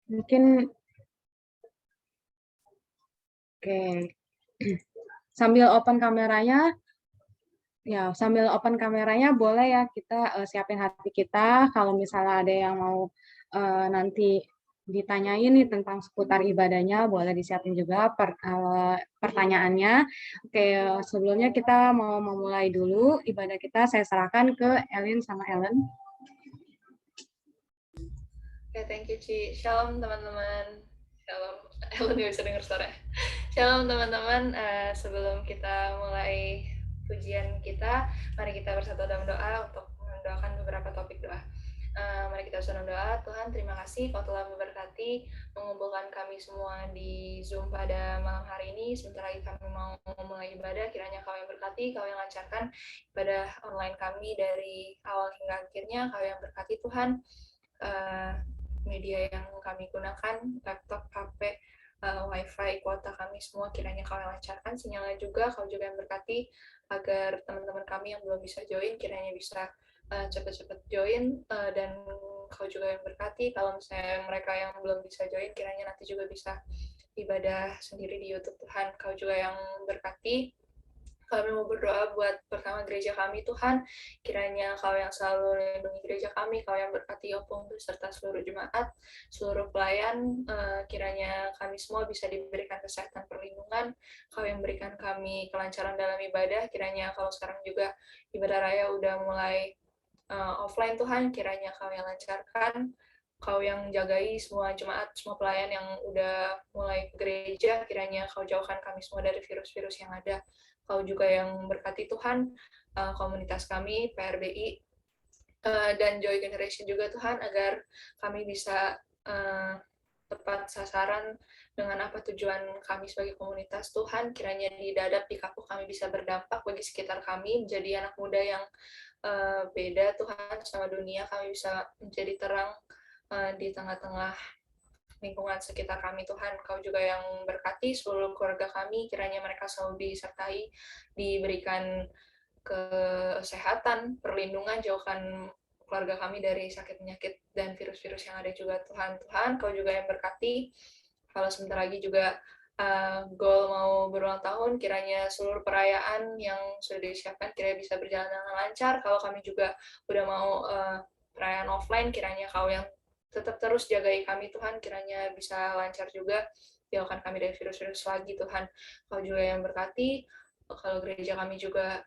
Mungkin oke. Sambil open kameranya boleh ya kita, siapin hati kita kalau misalnya ada yang mau, nanti ditanyain nih tentang seputar ibadahnya, boleh disiapin juga pertanyaannya. Oke, sebelumnya kita mau memulai dulu ibadah kita, saya serahkan ke Elin sama Ellen. Oke, thank you, Ci. Shalom, teman-teman. Shalom. Ellen nggak bisa dengar suara. Shalom, teman-teman. Sebelum kita mulai pujian kita, mari kita bersatu dalam doa untuk mendoakan beberapa topik doa. Mari kita bersama doa. Tuhan, terima kasih Kau telah memberkati, mengumpulkan kami semua di Zoom pada malam hari ini. Sebentar lagi kami mau memulai ibadah, kiranya Kau yang berkati, Kau yang lancarkan ibadah online kami dari awal hingga akhirnya. Kau yang berkati, Tuhan. Media yang kami gunakan, laptop, HP, wifi, kuota kami semua kiranya Kau yang lancarkan, sinyalnya juga Kau juga yang berkati, agar teman-teman kami yang belum bisa join kiranya bisa cepat-cepat join, dan Kau juga yang berkati. Kalau misalnya mereka yang belum bisa join kiranya nanti juga bisa ibadah sendiri di YouTube. Tuhan, Kau juga yang berkati. Kami mau berdoa buat pertama gereja kami, Tuhan. Kiranya Kau yang selalu melindungi gereja kami, Kau yang berkati Opung beserta seluruh jemaat, seluruh pelayan. Kiranya kami semua bisa diberikan kesehatan perlindungan, Kau yang berikan kami kelancaran dalam ibadah. Kiranya kalau sekarang juga ibadah raya udah mulai offline, Tuhan, kiranya Kau yang lancarkan, Kau yang jagai semua jemaat, semua pelayan yang udah mulai ke gereja, kiranya Kau jauhkan kami semua dari virus-virus yang ada. Kau juga yang berkati, Tuhan, komunitas kami, PRBI, dan Joy Generation juga, Tuhan, agar kami bisa tepat sasaran dengan apa tujuan kami sebagai komunitas. Tuhan, kiranya di Dadap, di Kapuk kami bisa berdampak bagi sekitar kami, menjadi anak muda yang beda, Tuhan, sama dunia. Kami bisa menjadi terang di tengah-tengah lingkungan sekitar kami, Tuhan. Kau juga yang berkati seluruh keluarga kami, kiranya mereka selalu disertai, diberikan kesehatan, perlindungan, jauhkan keluarga kami dari sakit penyakit dan virus-virus yang ada juga, Tuhan. Tuhan, Kau juga yang berkati. Kalau sebentar lagi juga Goal mau berulang tahun, kiranya seluruh perayaan yang sudah disiapkan kiranya bisa berjalan dengan lancar. Kalau kami juga udah mau perayaan offline, kiranya Kau yang tetap terus jagai kami, Tuhan, kiranya bisa lancar juga, jauhkan kami dari virus-virus lagi, Tuhan. Kau juga yang berkati. Kalau gereja kami juga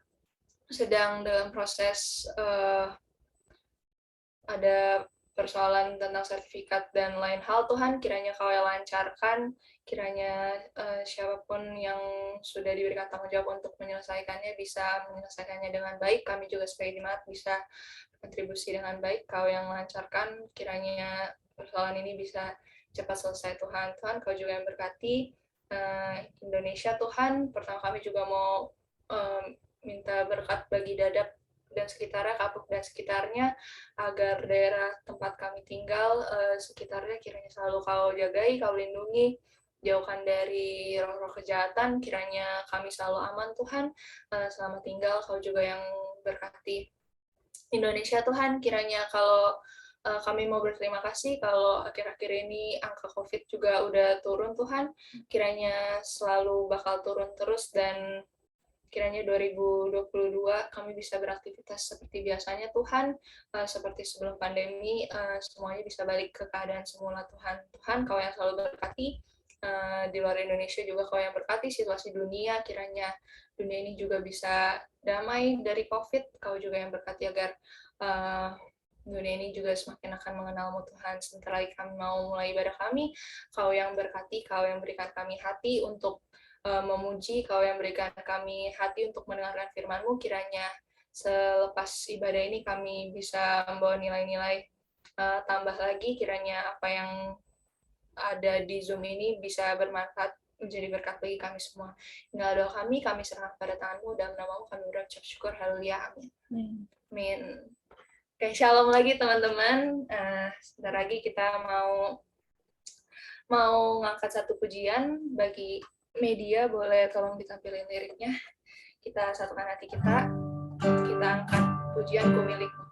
sedang dalam proses ada persoalan tentang sertifikat dan lain hal, Tuhan, kiranya Kau yang lancarkan, kiranya siapapun yang sudah diberikan tanggung jawab untuk menyelesaikannya bisa menyelesaikannya dengan baik. Kami juga sebagai jemaat bisa kontribusi dengan baik. Kau yang lancarkan, kiranya persoalan ini bisa cepat selesai, Tuhan. Tuhan, Kau juga yang berkati Indonesia, Tuhan. Pertama kami juga mau minta berkat bagi Dadap dan sekitarnya, Kapuk dan sekitarnya, agar daerah tempat kami tinggal, sekitarnya kiranya selalu Kau jagai, Kau lindungi, jauhkan dari roh-roh kejahatan, kiranya kami selalu aman, Tuhan. Selamat tinggal, Kau juga yang berkati Indonesia, Tuhan. Kiranya kalau kami mau berterima kasih kalau akhir-akhir ini angka COVID juga udah turun, Tuhan. Kiranya selalu bakal turun terus, dan kiranya 2022 kami bisa beraktivitas seperti biasanya, Tuhan. Seperti sebelum pandemi, semuanya bisa balik ke keadaan semula, Tuhan. Tuhan, Kau yang selalu berkati. Di luar Indonesia juga Kau yang berkati situasi dunia, kiranya dunia ini juga bisa damai dari COVID. Kau juga yang berkati agar dunia ini juga semakin akan mengenal-Mu, Tuhan. Sebentar lagi kami mau mulai ibadah kami, Kau yang berkati, Kau yang berikan kami hati untuk memuji, Kau yang berikan kami hati untuk mendengarkan firman-Mu. Kiranya selepas ibadah ini kami bisa membawa nilai-nilai tambah lagi, kiranya apa yang ada di Zoom ini bisa bermanfaat, menjadi berkat bagi kami semua. Inilah doa kami serahkan pada tangan-Mu, dan nama-Mu kami berucap syukur, haleluya, amin. Amin. Oke, shalom lagi teman-teman. Sebentar lagi kita mau ngangkat satu pujian. Bagi media boleh tolong ditampilin liriknya. Kita satukan hati kita angkat pujian Ku Milikmu.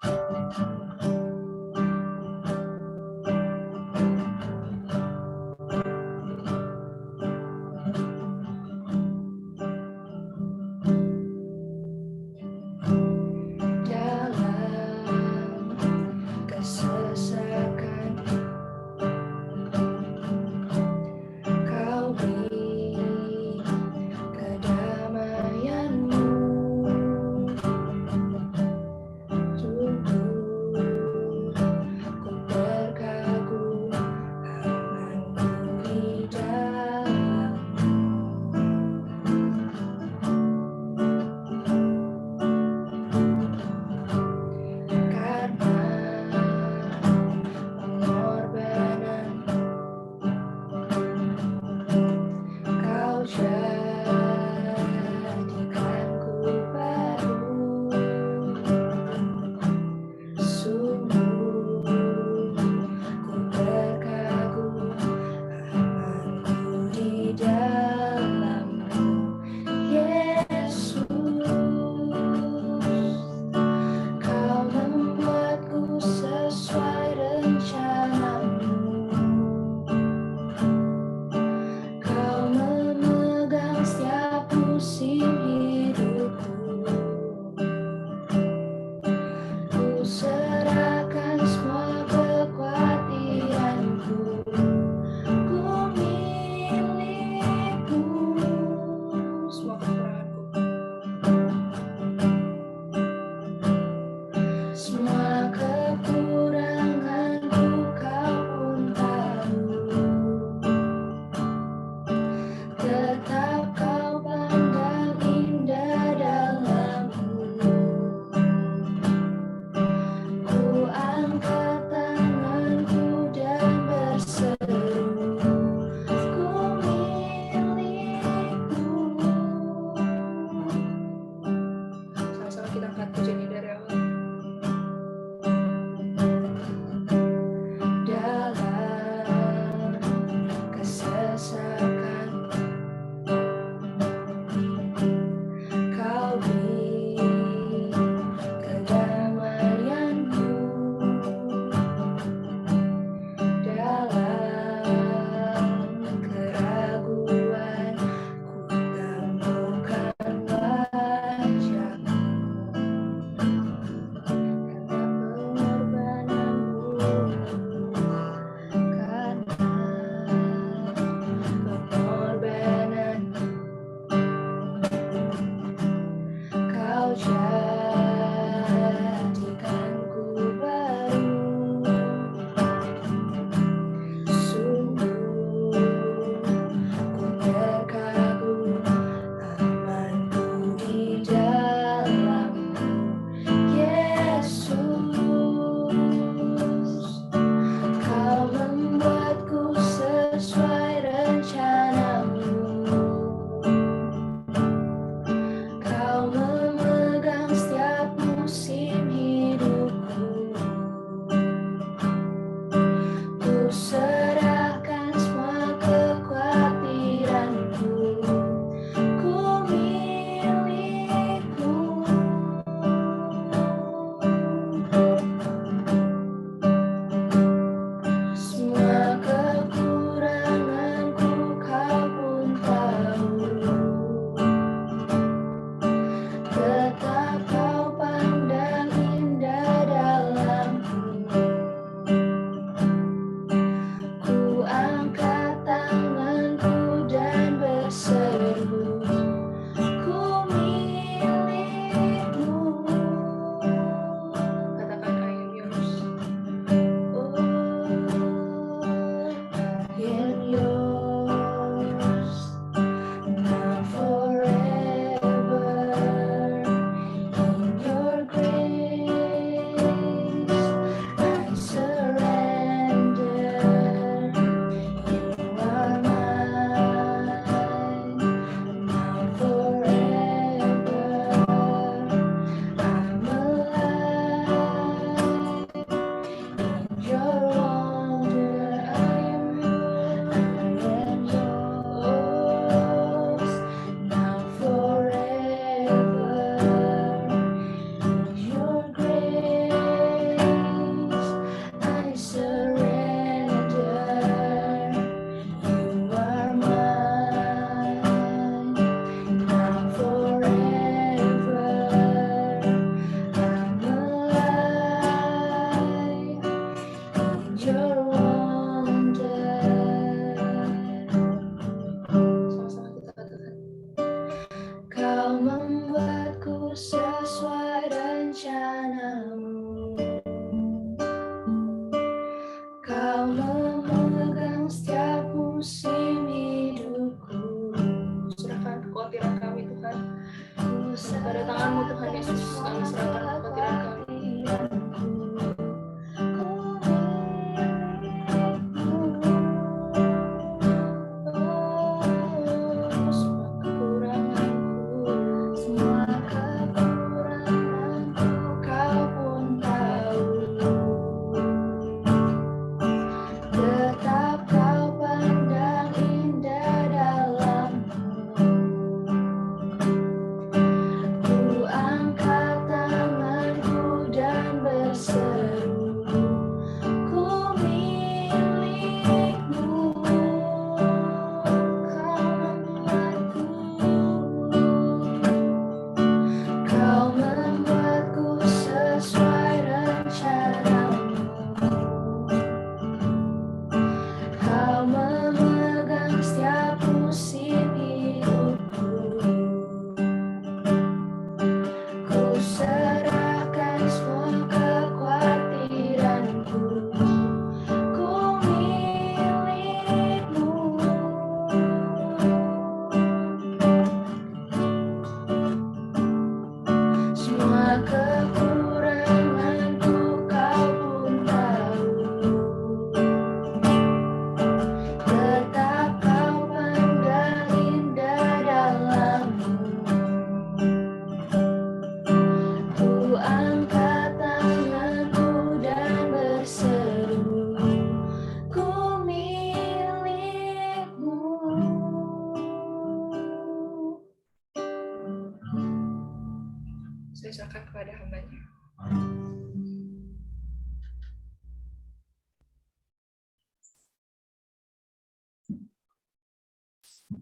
kulimpahkan kepada hamba-Nya.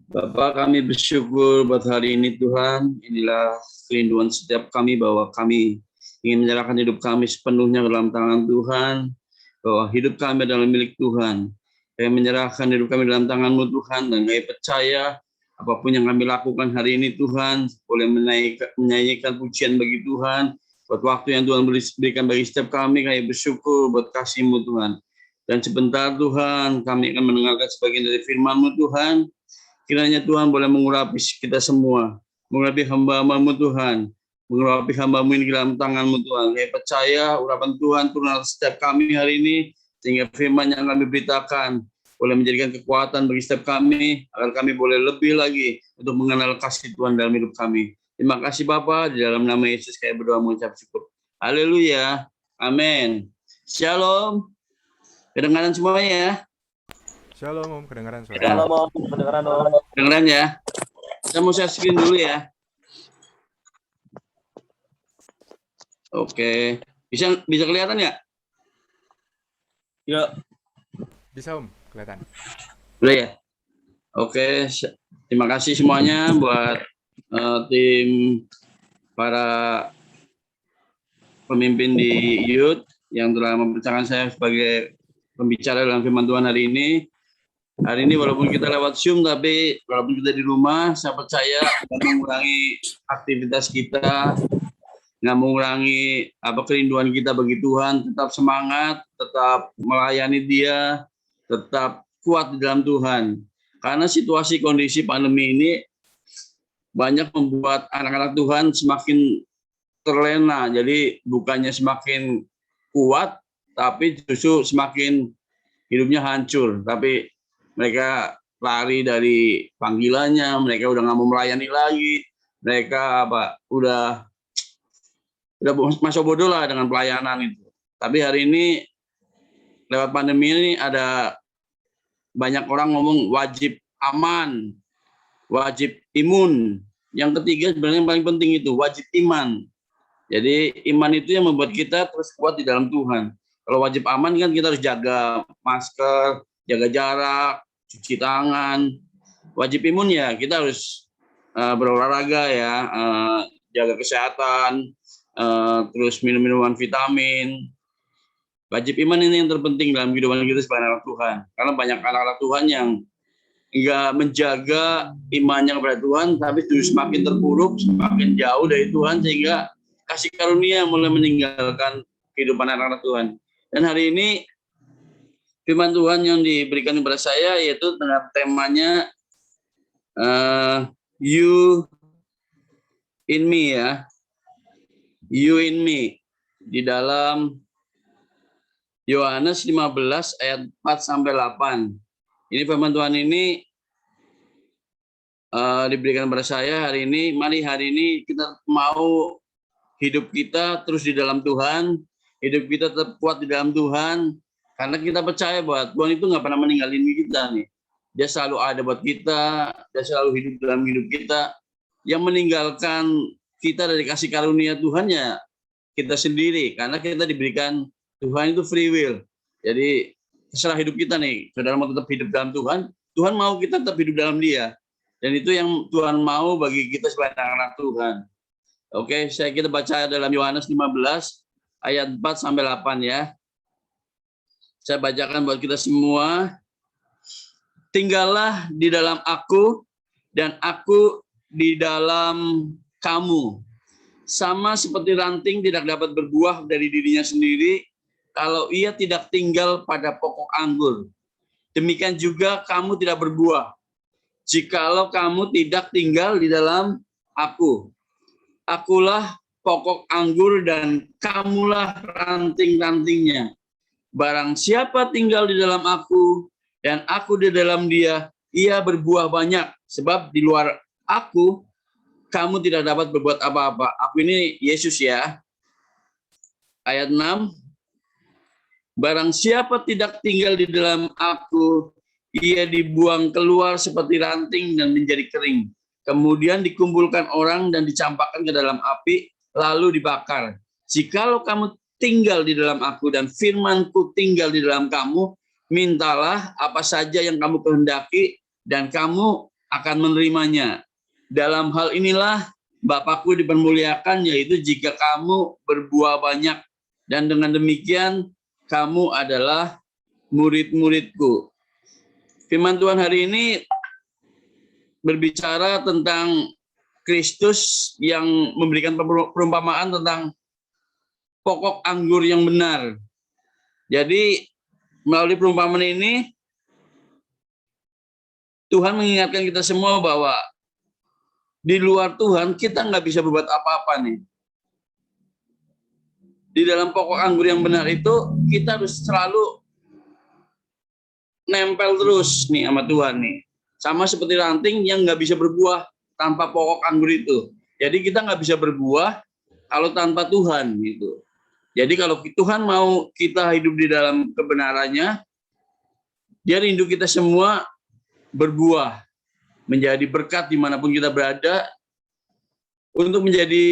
Bapak, kami bersyukur buat hari ini Tuhan. Inilah kerinduan setiap kami bahwa kami ingin menyerahkan hidup kami sepenuhnya ke dalam tangan Tuhan, bahwa hidup kami adalah milik Tuhan. Kami menyerahkan hidup kami dalam tangan-Mu Tuhan, dan kami percaya apapun yang kami lakukan hari ini Tuhan, boleh menyanyikan pujian bagi Tuhan, buat waktu yang Tuhan berikan bagi setiap kami bersyukur buat kasih-Mu Tuhan. Dan sebentar Tuhan, kami akan mendengarkan sebagian dari firman-Mu Tuhan. Kiranya Tuhan boleh mengurapi kita semua, mengurapi hamba-Mu Tuhan, mengurapi hamba-Mu ini dalam tangan-Mu Tuhan. Saya percaya urapan Tuhan turun atas setiap kami hari ini, sehingga firman yang kami beritakan boleh menjadikan kekuatan bagi setiap kami, agar kami boleh lebih lagi untuk mengenal kasih Tuhan dalam hidup kami. Terima kasih Bapa, di dalam nama Yesus kami berdoa mengucap syukur. Haleluya, amin. Shalom, kedengaran semuanya ya. Shalom Om, kedengaran suara. Shalom Om, kedengaran Om. Kedengaran ya. Saya mau share screen dulu ya. Oke, bisa kelihatan ya? Yuk. Bisa Om, kelihatan. Udah ya. Oke, terima kasih semuanya buat tim para pemimpin di youth yang telah mempercayakan saya sebagai pembicara dalam firman Tuhan hari ini. Hari ini walaupun kita lewat Zoom, tapi walaupun kita di rumah, saya percaya nggak mengurangi aktivitas kita, nggak mengurangi kerinduan kita bagi Tuhan. Tetap semangat, tetap melayani Dia, tetap kuat di dalam Tuhan. Karena situasi kondisi pandemi ini banyak membuat anak-anak Tuhan semakin terlena. Jadi bukannya semakin kuat, tapi justru semakin hidupnya hancur. Tapi mereka lari dari panggilannya, mereka udah nggak mau melayani lagi, mereka udah masuk bodoh lah dengan pelayanan itu. Tapi hari ini lewat pandemi ini ada banyak orang ngomong wajib aman, wajib imun. Yang ketiga sebenarnya yang paling penting itu wajib iman. Jadi iman itu yang membuat kita terus kuat di dalam Tuhan. Kalau wajib aman kan kita harus jaga masker, jaga jarak, cuci tangan. Wajib imun ya kita harus berolahraga ya, jaga kesehatan, terus minum minuman vitamin. Wajib iman ini yang terpenting dalam kehidupan kita sebagai anak Tuhan. Karena banyak anak-anak Tuhan yang enggak menjaga imannya kepada Tuhan, tapi justru semakin terpuruk, semakin jauh dari Tuhan, sehingga kasih karunia mulai meninggalkan kehidupan anak-anak Tuhan. Dan hari ini firman Tuhan yang diberikan kepada saya yaitu dengan temanya You in Me ya. You in Me di dalam Yohanes 15 ayat 4 sampai 8. Ini firman Tuhan ini diberikan kepada saya hari ini. Mari hari ini kita mau hidup kita terus di dalam Tuhan, hidup kita tetap kuat di dalam Tuhan. Karena kita percaya bahwa Tuhan itu nggak pernah meninggalin kita nih. Dia selalu ada buat kita, dia selalu hidup dalam hidup kita. Yang meninggalkan kita dari kasih karunia Tuhan ya kita sendiri. Karena kita diberikan Tuhan itu free will. Jadi terserah hidup kita nih. Saudara mau tetap hidup dalam Tuhan, Tuhan mau kita tetap hidup dalam Dia. Dan itu yang Tuhan mau bagi kita sebagai anak-anak Tuhan. Oke, kita baca dalam Yohanes 15 ayat 4 sampai 8 ya. Saya bacakan buat kita semua. Tinggallah di dalam aku dan aku di dalam kamu. Sama seperti ranting tidak dapat berbuah dari dirinya sendiri kalau ia tidak tinggal pada pokok anggur. Demikian juga kamu tidak berbuah jikalau kamu tidak tinggal di dalam aku. Akulah pokok anggur dan kamulah ranting-rantingnya. Barang siapa tinggal di dalam aku dan aku di dalam dia, ia berbuah banyak. Sebab di luar aku, kamu tidak dapat berbuat apa-apa. Aku ini Yesus ya. Ayat 6. Barang siapa tidak tinggal di dalam aku, ia dibuang keluar seperti ranting dan menjadi kering. Kemudian dikumpulkan orang dan dicampakkan ke dalam api, lalu dibakar. Jikalau kamu tinggal di dalam aku dan firman-Ku tinggal di dalam kamu, mintalah apa saja yang kamu kehendaki dan kamu akan menerimanya. Dalam hal inilah Bapakku dipermuliakan, yaitu jika kamu berbuah banyak, dan dengan demikian kamu adalah murid-murid-Ku. Firman Tuhan hari ini berbicara tentang Kristus yang memberikan perumpamaan tentang pokok anggur yang benar. Jadi melalui perumpamaan ini Tuhan mengingatkan kita semua bahwa di luar Tuhan kita nggak bisa berbuat apa-apa nih. Di dalam pokok anggur yang benar itu kita harus selalu nempel terus nih sama Tuhan nih. Sama seperti ranting yang nggak bisa berbuah tanpa pokok anggur itu. Jadi kita nggak bisa berbuah kalau tanpa Tuhan gitu. Jadi kalau Tuhan mau kita hidup di dalam kebenarannya, Dia rindu kita semua berbuah, menjadi berkat dimanapun kita berada, untuk menjadi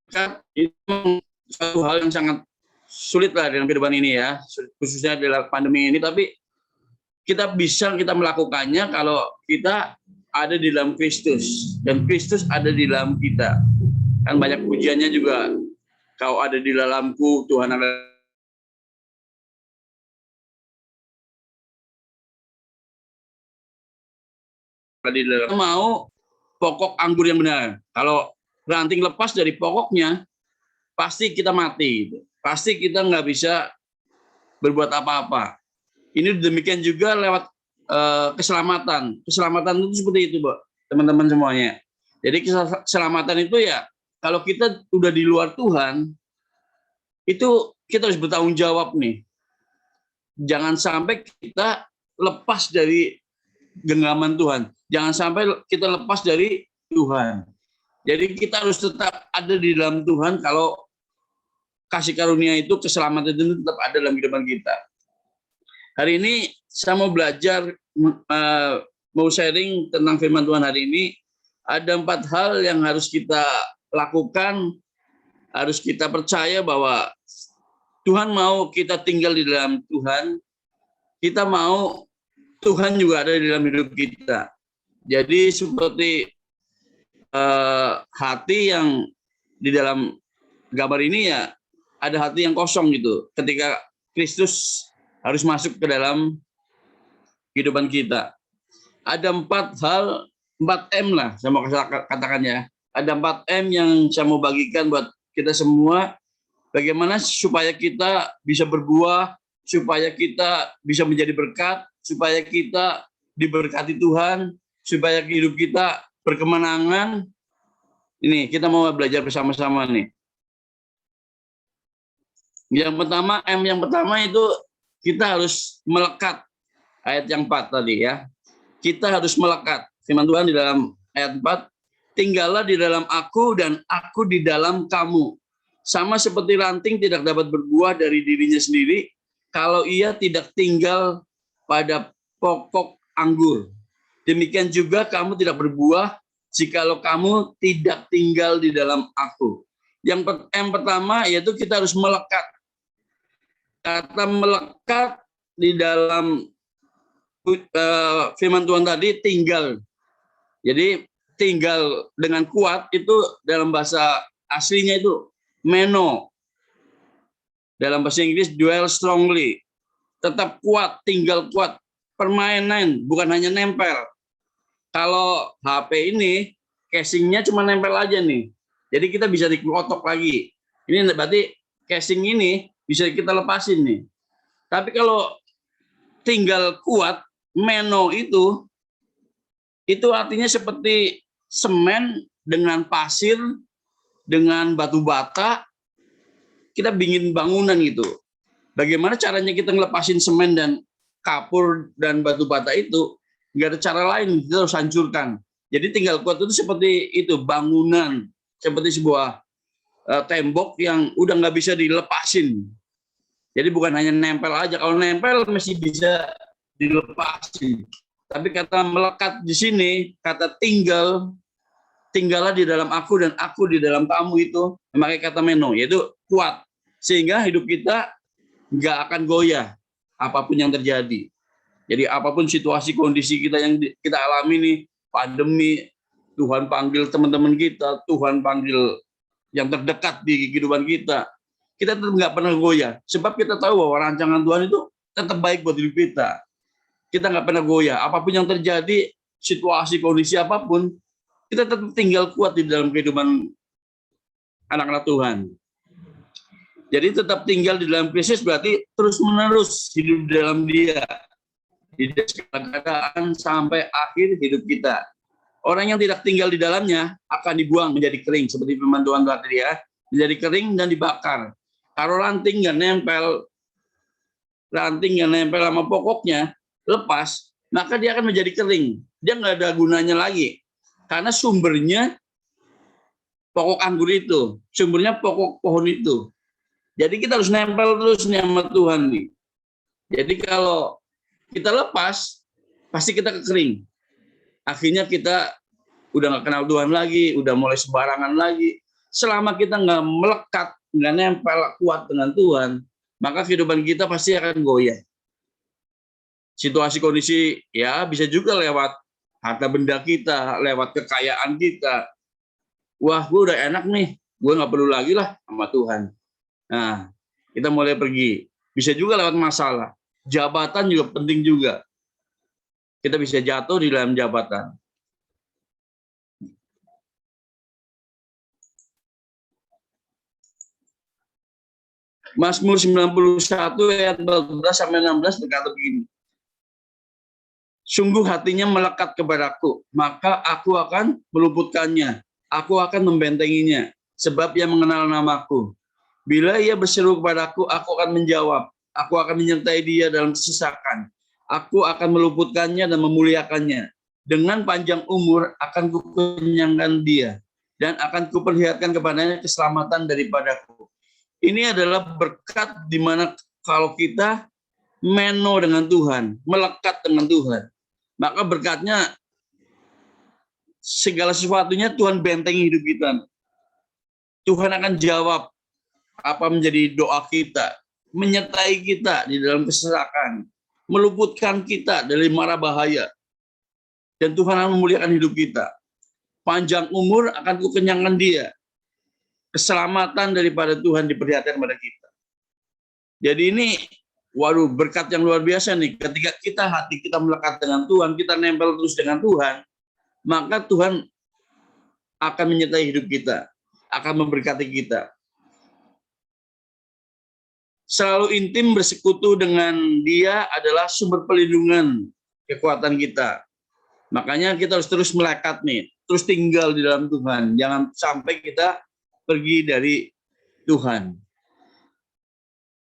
berkat itu satu hal yang sangat sulit lah dalam kehidupan ini ya, khususnya dalam pandemi ini. Tapi kita melakukannya kalau kita ada di dalam Kristus dan Kristus ada di dalam kita. Kan banyak pujiannya juga, kau ada di dalamku, Tuhan ada di dalam. Mau pokok anggur yang benar. Kalau ranting lepas dari pokoknya, pasti kita mati. Pasti kita nggak bisa berbuat apa-apa. Ini demikian juga lewat keselamatan. Keselamatan itu seperti itu, Bu, teman-teman semuanya. Jadi keselamatan itu ya, kalau kita udah di luar Tuhan, itu kita harus bertanggung jawab nih. Jangan sampai kita lepas dari genggaman Tuhan. Jangan sampai kita lepas dari Tuhan. Jadi kita harus tetap ada di dalam Tuhan kalau kasih karunia itu, keselamatan itu tetap ada dalam kehidupan kita. Hari ini saya mau belajar, mau sharing tentang firman Tuhan hari ini. Ada 4 hal yang harus kita lakukan, harus kita percaya bahwa Tuhan mau kita tinggal di dalam Tuhan. Kita mau Tuhan juga ada di dalam hidup kita. Jadi seperti hati yang di dalam gambar ini ya, ada hati yang kosong gitu. Ketika Kristus harus masuk ke dalam kehidupan kita. Ada 4 hal, 4M lah saya mau katakan ya. Ada 4M yang saya mau bagikan buat kita semua. Bagaimana supaya kita bisa berbuah, supaya kita bisa menjadi berkat, supaya kita diberkati Tuhan, supaya hidup kita berkemenangan. Ini kita mau belajar bersama-sama nih. Yang pertama, M yang pertama itu kita harus melekat. Ayat yang 4 tadi ya. Kita harus melekat. Firman Tuhan di dalam ayat 4, tinggallah di dalam aku dan aku di dalam kamu. Sama seperti ranting tidak dapat berbuah dari dirinya sendiri kalau ia tidak tinggal pada pokok anggur. Demikian juga kamu tidak berbuah jikalau kamu tidak tinggal di dalam aku. Yang pertama yaitu kita harus melekat. Kata melekat di dalam firman Tuhan tadi tinggal. Jadi tinggal dengan kuat itu dalam bahasa aslinya itu meno. Dalam bahasa Inggris dwell strongly. Tetap kuat, tinggal kuat. Permainan, bukan hanya nempel. Kalau HP ini casingnya cuma nempel aja nih. Jadi kita bisa dikotok lagi. Ini berarti casing ini bisa kita lepasin nih. Tapi kalau tinggal kuat, meno itu artinya seperti semen dengan pasir, dengan batu bata, kita bikin bangunan gitu. Bagaimana caranya kita ngelepasin semen dan kapur dan batu bata itu? Nggak ada cara lain, kita harus hancurkan. Jadi tinggal kuat itu seperti itu, bangunan, seperti sebuah tembok yang udah nggak bisa dilepasin. Jadi bukan hanya nempel aja, kalau nempel masih bisa dilepasin. Tapi kata melekat di sini, kata tinggal, tinggallah di dalam aku dan aku di dalam kamu, itu memakai kata meno, yaitu kuat. Sehingga hidup kita nggak akan goyah apapun yang terjadi. Jadi apapun situasi kondisi kita yang kita alami nih, pandemi, Tuhan panggil teman-teman kita, Tuhan panggil yang terdekat di kehidupan kita tetap nggak pernah goyah. Sebab kita tahu bahwa rancangan Tuhan itu tetap baik buat hidup kita. Kita nggak pernah goyah. Apapun yang terjadi, situasi, kondisi apapun, kita tetap tinggal kuat di dalam kehidupan anak-anak Tuhan. Jadi tetap tinggal di dalam Kristus berarti terus-menerus hidup di dalam Dia. Di segala keadaan sampai akhir hidup kita. Orang yang tidak tinggal di dalamnya akan dibuang menjadi kering, seperti firman Tuhan tadi ya, menjadi kering dan dibakar. Kalau ranting nggak nempel sama pokoknya, lepas, maka dia akan menjadi kering. Dia nggak ada gunanya lagi, karena sumbernya pokok anggur itu, sumbernya pokok pohon itu. Jadi kita harus nempel terus nih sama Tuhan nih. Jadi kalau kita lepas, pasti kita kekering. Akhirnya kita udah nggak kenal Tuhan lagi, udah mulai sembarangan lagi. Selama kita nggak melekat, nggak nempel kuat dengan Tuhan, maka kehidupan kita pasti akan goyah. Situasi kondisi ya bisa juga lewat harta benda kita, lewat kekayaan kita. Wah, gue udah enak nih, gue nggak perlu lagi lah sama Tuhan. Nah, kita mulai pergi. Bisa juga lewat masalah. Jabatan juga penting juga. Kita bisa jatuh di dalam jabatan. Mazmur 91 ayat 14 sampai 16 berkata begini. Sungguh hatinya melekat kepadaku, maka aku akan meluputkannya. Aku akan membentenginya, sebab ia mengenal namaku. Bila ia berseru kepadaku, aku akan menjawab. Aku akan menyertai dia dalam kesesakan. Aku akan meluputkannya dan memuliakannya. Dengan panjang umur akan kukenyangkan dia. Dan akan kuperlihatkan kepadanya keselamatan daripadaku. Ini adalah berkat di mana kalau kita meno dengan Tuhan, melekat dengan Tuhan. Maka berkatnya segala sesuatunya Tuhan bentengi hidup kita. Tuhan akan jawab apa menjadi doa kita. Menyertai kita di dalam kesesakan. Meluputkan kita dari mara bahaya. Dan Tuhan akan memuliakan hidup kita. Panjang umur akan kukenyangkan dia. Keselamatan daripada Tuhan diperlihatkan kepada kita. Jadi ini, waduh, berkat yang luar biasa nih. Ketika hati kita melekat dengan Tuhan, kita nempel terus dengan Tuhan, maka Tuhan akan menyertai hidup kita. Akan memberkati kita. Selalu intim bersekutu dengan dia adalah sumber pelindungan kekuatan kita. Makanya kita harus terus melekat nih, terus tinggal di dalam Tuhan. Jangan sampai kita pergi dari Tuhan.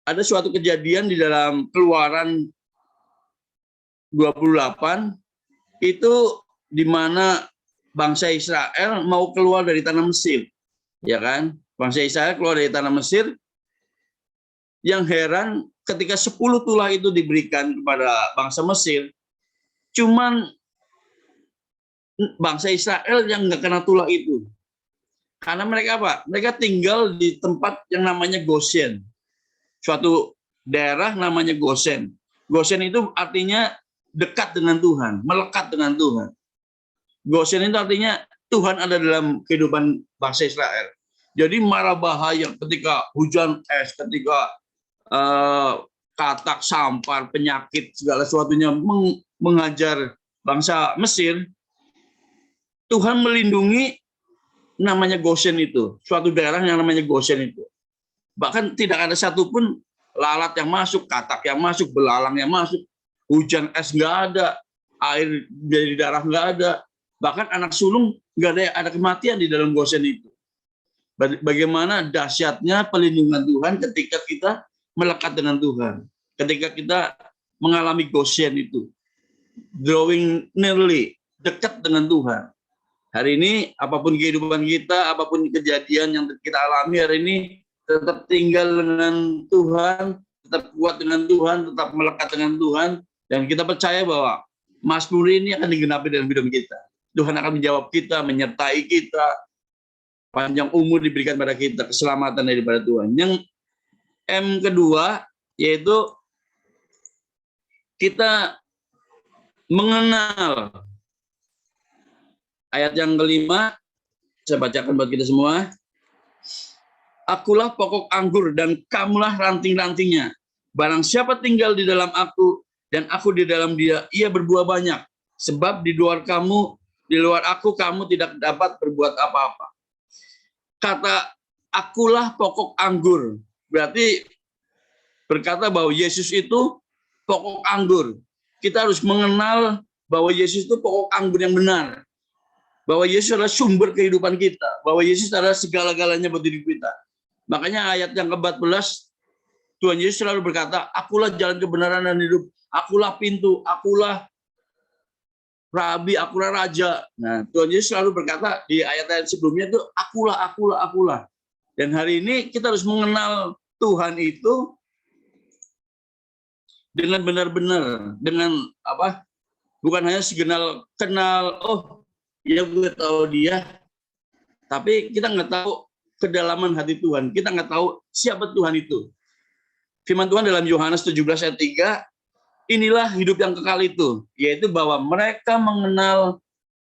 Ada suatu kejadian di dalam Keluaran 28, itu di mana bangsa Israel mau keluar dari tanah Mesir. Ya kan? Bangsa Israel keluar dari tanah Mesir. Yang heran ketika 10 tulah itu diberikan kepada bangsa Mesir, cuman bangsa Israel yang nggak kena tulah itu. Karena mereka apa? Mereka tinggal di tempat yang namanya Goshen. Suatu daerah namanya Goshen. Goshen itu artinya dekat dengan Tuhan, melekat dengan Tuhan. Goshen itu artinya Tuhan ada dalam kehidupan bangsa Israel. Jadi mara bahaya ketika hujan es, ketika katak, sampar, penyakit, segala sesuatunya menghajar bangsa Mesir, Tuhan melindungi namanya Goshen itu, suatu daerah yang namanya Goshen itu. Bahkan tidak ada satupun lalat yang masuk, katak yang masuk, belalang yang masuk, hujan es nggak ada, air dari darah nggak ada, bahkan anak sulung nggak ada kematian di dalam Goshen itu. Bagaimana dahsyatnya pelindungan Tuhan ketika kita melekat dengan Tuhan. Ketika kita mengalami Goshen itu. Drawing nearly, dekat dengan Tuhan. Hari ini, apapun kehidupan kita, apapun kejadian yang kita alami hari ini, tetap tinggal dengan Tuhan, tetap kuat dengan Tuhan, tetap melekat dengan Tuhan, dan kita percaya bahwa Mazmur ini akan digenapi dalam hidup kita. Tuhan akan menjawab kita, menyertai kita, panjang umur diberikan pada kita, keselamatan daripada Tuhan. Yang M kedua, yaitu kita mengenal. Ayat yang kelima, saya bacakan buat kita semua. Akulah pokok anggur dan kamulah ranting-rantingnya. Barang siapa tinggal di dalam aku dan aku di dalam dia, ia berbuah banyak. Sebab di luar aku, kamu tidak dapat berbuat apa-apa. Kata akulah pokok anggur, berarti berkata bahwa Yesus itu pokok anggur. Kita harus mengenal bahwa Yesus itu pokok anggur yang benar. Bahwa Yesus adalah sumber kehidupan kita. Bahwa Yesus adalah segala-galanya buat diri kita. Makanya ayat yang ke-14, Tuhan Yesus selalu berkata, akulah jalan kebenaran dan hidup. Akulah pintu, akulah Rabi, akulah Raja. Nah, Tuhan Yesus selalu berkata di ayat-ayat sebelumnya itu, akulah, akulah, akulah. Dan hari ini kita harus mengenal Tuhan itu dengan benar-benar, dengan apa? Bukan hanya segenal kenal, oh ya gue tahu dia, tapi kita nggak tahu kedalaman hati Tuhan. Kita nggak tahu siapa Tuhan itu. Firman Tuhan dalam Yohanes 17 ayat 3, inilah hidup yang kekal itu, yaitu bahwa mereka mengenal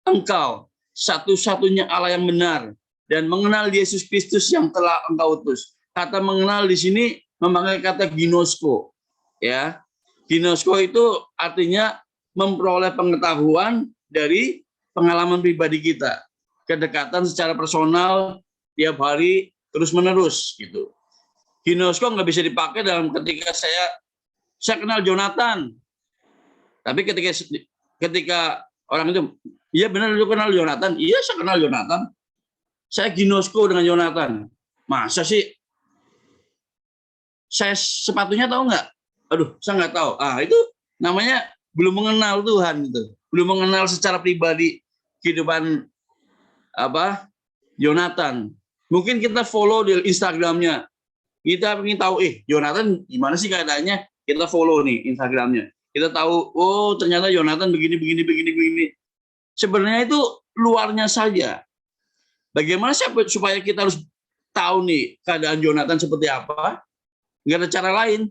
Engkau, satu-satunya Allah yang benar, dan mengenal Yesus Kristus yang telah Engkau utus. Kata mengenal di sini memakai kata ginosko, ya. Ginosko itu artinya memperoleh pengetahuan dari pengalaman pribadi kita, kedekatan secara personal tiap hari terus menerus gitu. Ginosko nggak bisa dipakai dalam ketika saya kenal Jonathan, tapi ketika orang itu, iya benar lu kenal Jonathan, iya saya kenal Jonathan, saya ginosko dengan Jonathan, masa sih? Saya sepatunya tahu nggak? Aduh, saya nggak tahu. Itu namanya belum mengenal Tuhan gitu, belum mengenal secara pribadi kehidupan Jonathan. Mungkin kita follow di Instagramnya, kita ingin tahu, Jonathan gimana sih keadaannya, kita follow nih Instagramnya. Kita tahu, oh ternyata Jonathan begini. Sebenarnya itu luarnya saja. Bagaimana supaya kita harus tahu nih keadaan Jonathan seperti apa? Nggak ada cara lain.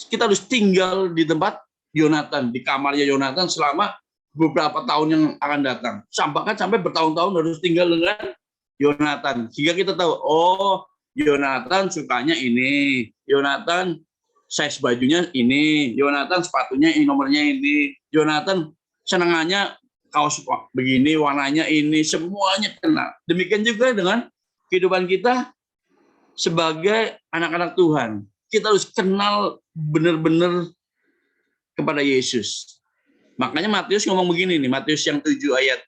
Kita harus tinggal di tempat Jonathan, di kamarnya Jonathan selama beberapa tahun yang akan datang. Sampai bertahun-tahun harus tinggal dengan Jonathan. Sehingga kita tahu, oh Jonathan sukanya ini, Jonathan size bajunya ini, Jonathan sepatunya ini, nomornya ini, Jonathan senangannya kaos begini, warnanya ini, semuanya kenal. Demikian juga dengan kehidupan kita sebagai anak-anak Tuhan. Kita harus kenal benar-benar kepada Yesus. Makanya Matius ngomong begini nih, Matius yang 7 ayat.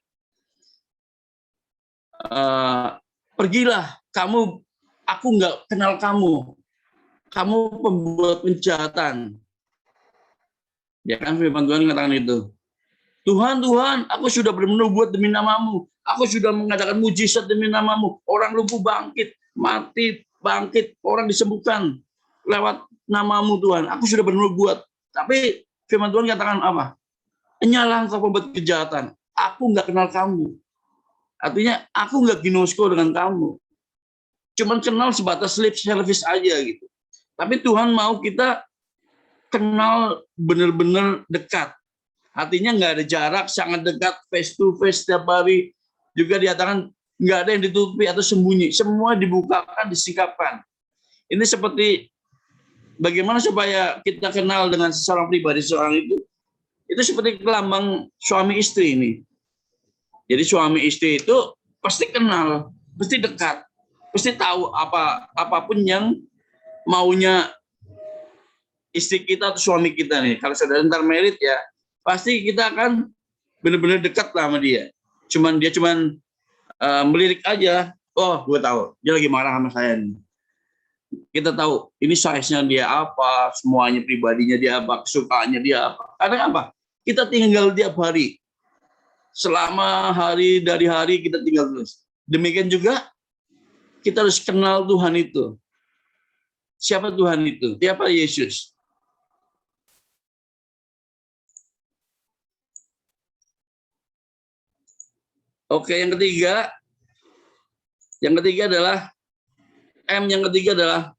Pergilah, aku nggak kenal kamu pembuat kejahatan. Ya kan firman Tuhan mengatakan itu. Tuhan, aku sudah bernubuat demi namamu. Aku sudah mengadakan mujizat demi namamu. Orang lumpuh bangkit, mati bangkit, orang disembuhkan lewat namamu Tuhan. Aku sudah bernubuat. Tapi firman Tuhan katakan apa? Nyalah engkau pembuat kejahatan. Aku nggak kenal kamu. Artinya aku nggak ginosko dengan kamu. Cuman kenal sebatas lip service aja gitu. Tapi Tuhan mau kita kenal benar-benar dekat. Artinya nggak ada jarak, sangat dekat, face to face setiap hari. Juga dikatakan nggak ada yang ditutupi atau sembunyi. Semua dibukakan, disingkapkan. Ini seperti bagaimana supaya kita kenal dengan seseorang pribadi seorang itu. Itu seperti lambang suami istri ini. Jadi suami istri itu pasti kenal, pasti dekat, pasti tahu apapun yang maunya istri kita atau suami kita nih. Kalau sudah ntar married ya, pasti kita akan benar-benar dekat lah sama dia. Dia cuman melirik aja. Oh, gue tahu dia lagi marah sama saya nih. Kita tahu ini size-nya dia apa, semuanya pribadinya dia apa, kesukaannya dia apa. Karena apa? Kita tinggal tiap hari. Selama hari dari hari kita tinggal terus. Demikian juga kita harus kenal Tuhan itu. Siapa Tuhan itu? Siapa Yesus? Oke, yang ketiga adalah yang ketiga adalah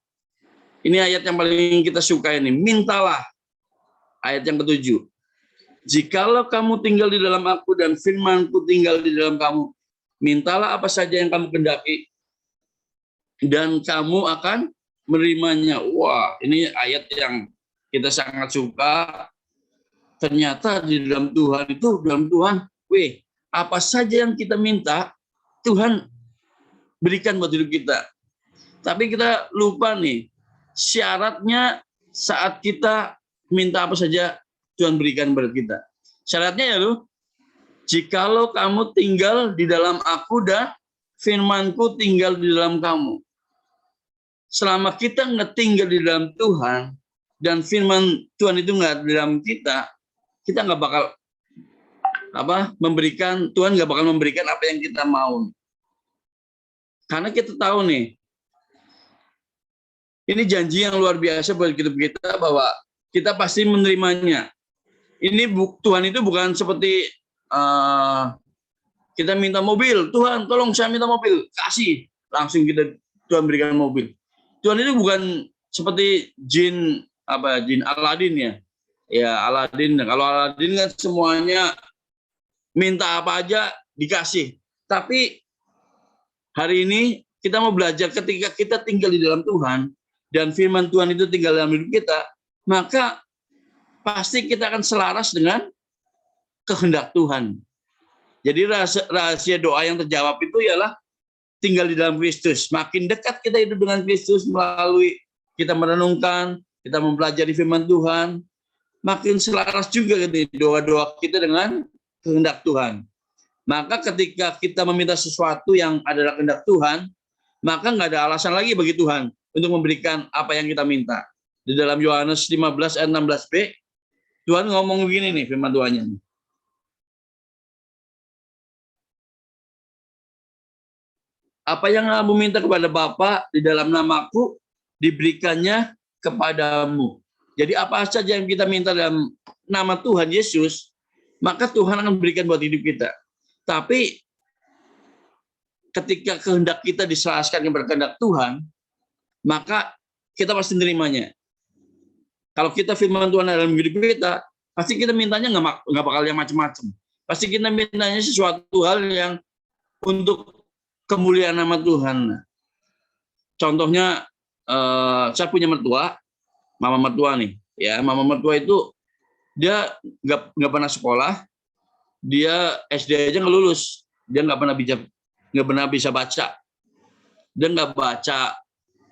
ini ayat yang paling kita suka ini, mintalah. Ayat yang ketujuh. Jikalau kamu tinggal di dalam aku dan firman-Ku tinggal di dalam kamu, mintalah apa saja yang kamu kehendaki dan kamu akan menerimanya. Wah, ini ayat yang kita sangat suka. Ternyata di dalam Tuhan itu, apa saja yang kita minta, Tuhan berikan buat hidup kita. Tapi kita lupa nih, syaratnya saat kita minta apa saja, Tuhan berikan buat kita. Syaratnya ya loh, jikalau kamu tinggal di dalam aku dan firman-Ku tinggal di dalam kamu. Selama kita nggak tinggal di dalam Tuhan, dan firman Tuhan itu nggak di dalam kita nggak bakal Tuhan nggak bakal memberikan apa yang kita mau. Karena kita tahu nih, ini janji yang luar biasa buat hidup kita bahwa kita pasti menerimanya. Ini Tuhan itu bukan seperti kita minta mobil, Tuhan tolong saya minta mobil, kasih, langsung Tuhan berikan mobil. Tuhan itu bukan seperti jin Aladin ya. Ya Aladin, kalau Aladin kan semuanya minta apa aja dikasih. Tapi hari ini kita mau belajar ketika kita tinggal di dalam Tuhan dan firman Tuhan itu tinggal dalam hidup kita, maka pasti kita akan selaras dengan kehendak Tuhan. Jadi rahasia doa yang terjawab itu ialah tinggal di dalam Kristus. Makin dekat kita hidup dengan Kristus melalui kita merenungkan, kita mempelajari firman Tuhan, makin selaras juga doa-doa kita dengan kehendak Tuhan. Maka ketika kita meminta sesuatu yang adalah kehendak Tuhan, maka nggak ada alasan lagi bagi Tuhan untuk memberikan apa yang kita minta. Di dalam Yohanes 15 ayat 16b, Tuhan ngomong begini nih firman Tuhannya. Apa yang kamu minta kepada Bapa di dalam namaku, diberikannya kepadamu. Jadi apa saja yang kita minta dalam nama Tuhan Yesus, maka Tuhan akan berikan buat hidup kita. Tapi ketika kehendak kita diserahkan kepada kehendak Tuhan, maka kita pasti menerimanya. Kalau kita firman Tuhan dalam hidup kita, pasti kita mintanya nggak bakal yang macam-macam. Pasti kita mintanya sesuatu hal yang untuk kemuliaan nama Tuhan. Contohnya, saya punya mertua, mama mertua nih, ya mama mertua itu dia nggak pernah sekolah, dia SD aja nggak lulus, dia nggak pernah bisa baca, dia nggak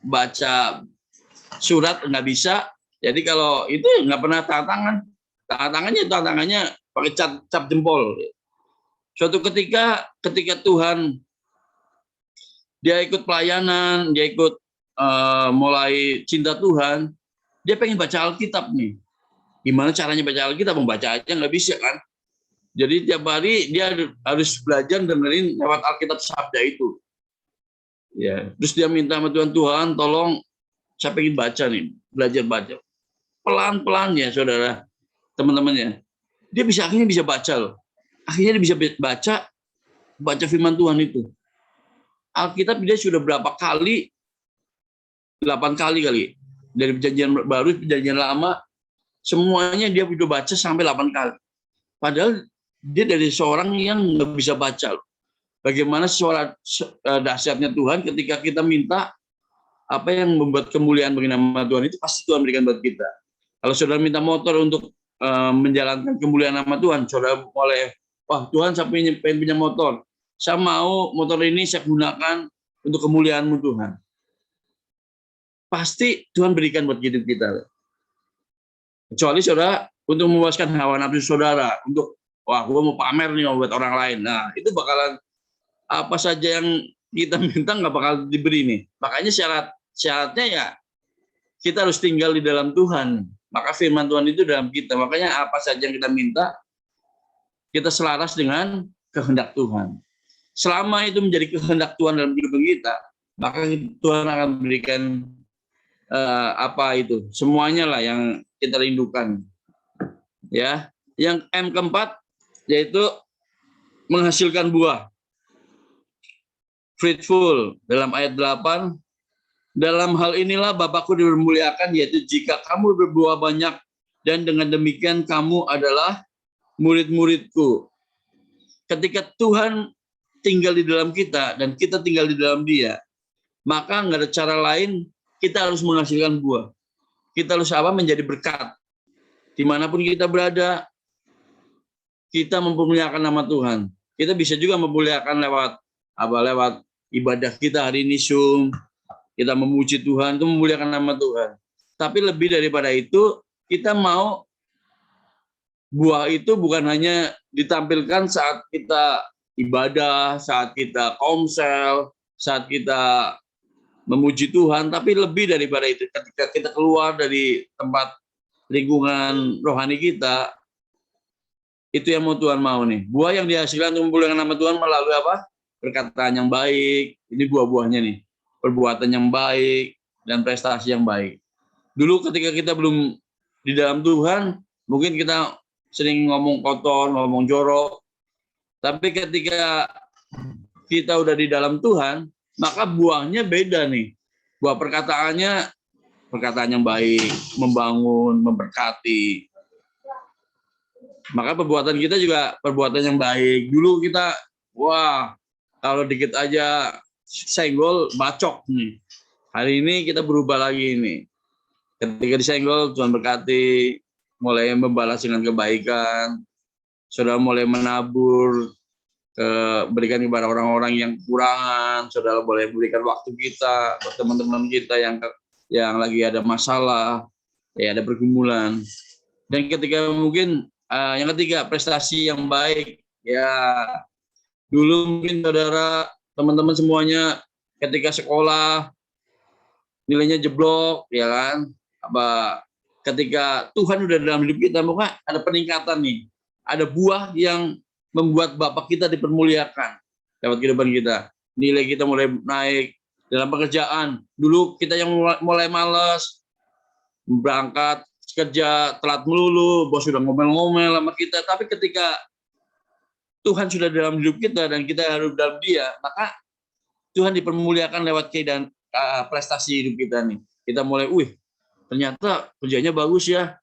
baca surat nggak bisa. Jadi kalau itu nggak pernah tangannya pakai cap jempol. Suatu ketika Tuhan dia ikut pelayanan, dia ikut mulai cinta Tuhan, dia pengen baca Alkitab nih. Gimana caranya baca Alkitab? Membaca aja nggak bisa kan? Jadi tiap hari dia harus belajar dengerin lewat Alkitab sabda itu. Ya, terus dia minta sama Tuhan, tolong saya pengen baca nih, belajar baca. Pelan-pelan ya saudara, teman-temannya. Dia akhirnya bisa baca loh. Akhirnya dia bisa baca firman Tuhan itu. Alkitab dia sudah berapa kali? 8 kali kali. Dari perjanjian baru, perjanjian lama, semuanya dia sudah baca sampai 8 kali. Padahal dia dari seorang yang nggak bisa baca loh. Bagaimana dahsyatnya Tuhan ketika kita minta apa yang membuat kemuliaan bagi nama Tuhan itu pasti Tuhan berikan buat kita. Kalau saudara minta motor untuk menjalankan kemuliaan nama Tuhan, saudara boleh, wah Tuhan saya pengen punya motor. Saya mau motor ini saya gunakan untuk kemuliaan-Mu Tuhan. Pasti Tuhan berikan buat hidup kita. Kecuali saudara untuk memuaskan hawa nafsu saudara, untuk wah gue mau pamer nih buat orang lain. Nah itu bakalan apa saja yang kita minta nggak bakal diberi nih. Makanya syaratnya ya kita harus tinggal di dalam Tuhan. Maka firman Tuhan itu dalam kita. Makanya apa saja yang kita minta, kita selaras dengan kehendak Tuhan. Selama itu menjadi kehendak Tuhan dalam hidup kita, maka Tuhan akan berikan semuanya lah yang kita rindukan. Ya, yang M keempat yaitu menghasilkan buah. fruitful. Dalam ayat 8, dalam hal inilah Bapakku dimuliakan, yaitu jika kamu berbuah banyak, dan dengan demikian kamu adalah murid-muridku. Ketika Tuhan tinggal di dalam kita dan kita tinggal di dalam Dia, maka nggak ada cara lain, kita harus menghasilkan buah. Kita harus menjadi berkat. Dimanapun kita berada, kita memuliakan nama Tuhan. Kita bisa juga memuliakan lewat ibadah kita hari ini, kita memuji Tuhan, itu memuliakan nama Tuhan. Tapi lebih daripada itu, kita mau buah itu bukan hanya ditampilkan saat kita ibadah, saat kita komsel, saat kita memuji Tuhan, tapi lebih daripada itu, ketika kita keluar dari tempat lingkungan rohani kita, itu yang mau Tuhan mau nih. Buah yang dihasilkan untuk memuliakan nama Tuhan melalui apa? Perkataan yang baik, ini buah-buahnya nih. Perbuatan yang baik, dan prestasi yang baik. Dulu ketika kita belum di dalam Tuhan, mungkin kita sering ngomong kotor, ngomong jorok. Tapi ketika kita udah di dalam Tuhan, maka buahnya beda nih. Buah perkataannya, perkataan yang baik, membangun, memberkati. Maka perbuatan kita juga perbuatan yang baik. Dulu kita, wah, kalau dikit aja senggol, bacok nih. Hari ini kita berubah lagi nih. Ketika disenggol, Tuhan berkati, mulai membalas dengan kebaikan, saudara mulai menabur, berikan kepada orang-orang yang kekurangan, saudara boleh berikan waktu kita buat teman-teman kita yang lagi ada masalah, ya ada pergumulan. Dan ketika mungkin yang ketiga, prestasi yang baik. Ya, dulu mungkin saudara, teman-teman semuanya ketika sekolah nilainya jeblok, ya kan? Ketika Tuhan udah dalam hidup kita, maka ada peningkatan nih. Ada buah yang membuat Bapak kita dipermuliakan lewat kehidupan kita. Nilai kita mulai naik dalam pekerjaan. Dulu kita yang mulai malas berangkat kerja, telat melulu, bos sudah ngomel-ngomel sama kita. Tapi ketika Tuhan sudah dalam hidup kita dan kita hidup dalam Dia, maka Tuhan dipermuliakan lewat kehidupan prestasi hidup kita nih. Kita mulai, ternyata kerjanya bagus ya,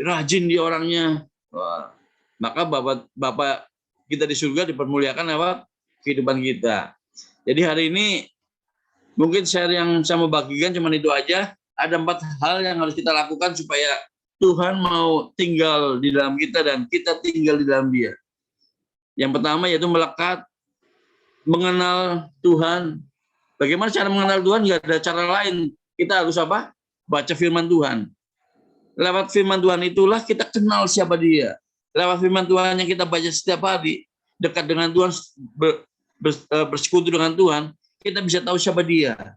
rajin dia orangnya. Wah, maka Bapak kita di surga dipermuliakan lewat kehidupan kita. Jadi hari ini mungkin share yang saya mau bagikan cuma itu aja. Ada 4 hal yang harus kita lakukan supaya Tuhan mau tinggal di dalam kita dan kita tinggal di dalam Dia. Yang pertama yaitu melekat, mengenal Tuhan. Bagaimana cara mengenal Tuhan? Nggak ada cara lain. Kita harus apa? Baca firman Tuhan. Lewat firman Tuhan itulah kita kenal siapa Dia. Lewat firman Tuhan yang kita baca setiap hari, dekat dengan Tuhan, bersekutu dengan Tuhan, kita bisa tahu siapa Dia.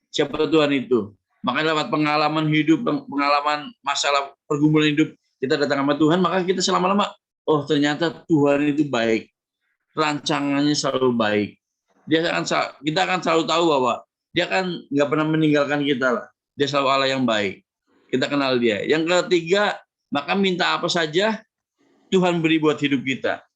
Siapa Tuhan itu. Maka lewat pengalaman hidup, pengalaman masalah pergumulan hidup, kita datang sama Tuhan, maka kita selama-lama, oh ternyata Tuhan itu baik. Rancangannya selalu baik. Kita akan selalu tahu bahwa Dia kan nggak pernah meninggalkan kita lah. Dia selalu Allah yang baik. Kita kenal Dia. Yang ketiga, maka minta apa saja Tuhan beri buat hidup kita.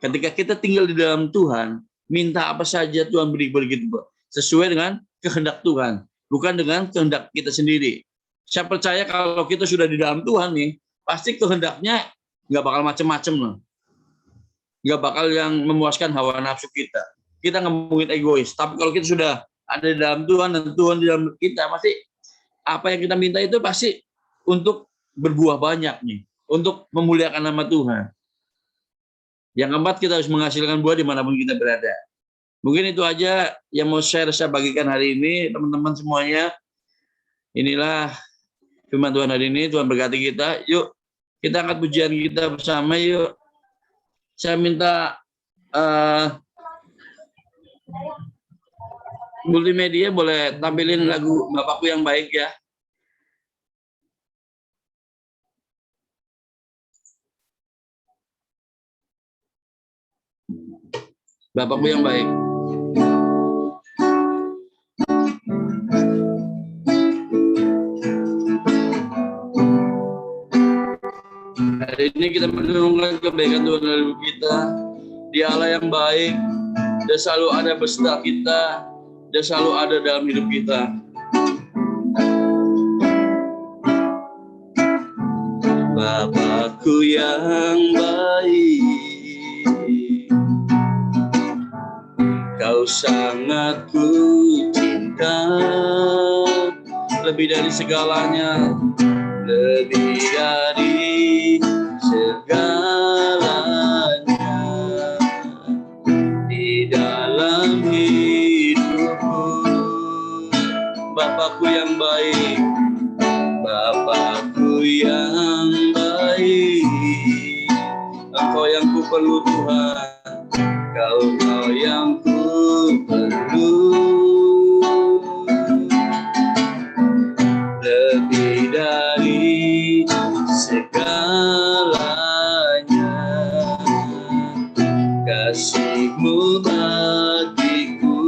Ketika kita tinggal di dalam Tuhan, minta apa saja Tuhan beri buat kita. Sesuai dengan kehendak Tuhan. Bukan dengan kehendak kita sendiri. Saya percaya kalau kita sudah di dalam Tuhan nih, pasti kehendaknya nggak bakal macam-macam loh. Nggak bakal yang memuaskan hawa nafsu kita. Kita nggak mungkin egois. Tapi kalau kita sudah ada di dalam Tuhan dan Tuhan di dalam kita, pasti apa yang kita minta itu pasti untuk berbuah banyak nih. Untuk memuliakan nama Tuhan. Yang keempat, kita harus menghasilkan buah dimanapun kita berada. Mungkin itu aja yang mau saya bagikan hari ini, teman-teman semuanya. Inilah firman Tuhan hari ini. Tuhan berkati kita. Yuk, kita angkat pujian kita bersama. Yuk, saya minta multimedia boleh tampilin lagu Bapakku yang baik ya. Bapakku yang baik. Hari ini kita merenungkan kebaikan Tuhan dalam hidup kita. Dia Allah yang baik, Dia selalu ada beserta kita. Dia selalu ada dalam hidup kita. Bapakku yang baik, Kau sangat ku cinta, lebih dari segalanya, lebih dari segalanya di dalam hidupku. Bapakku yang baik, Bapakku yang baik, Engkau yang ku perlu Tuhan, Kau yang ku perlu, lebih dari segalanya, kasih-Mu bagiku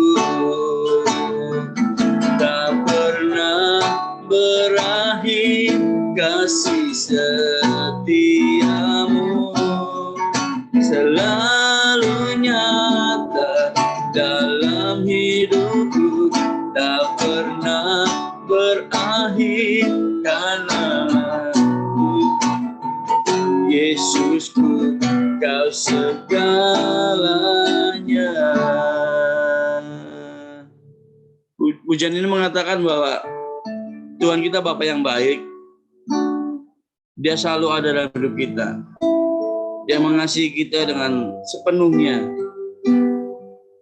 tak pernah berakhir, kasih setiamu selalu nyata dalam hidupku, tak pernah berakhir, karena Yesusku, Kau segalanya. Pujian ini mengatakan bahwa Tuhan kita Bapa yang baik. Dia selalu ada dalam hidup kita. Dia mengasihi kita dengan sepenuhnya.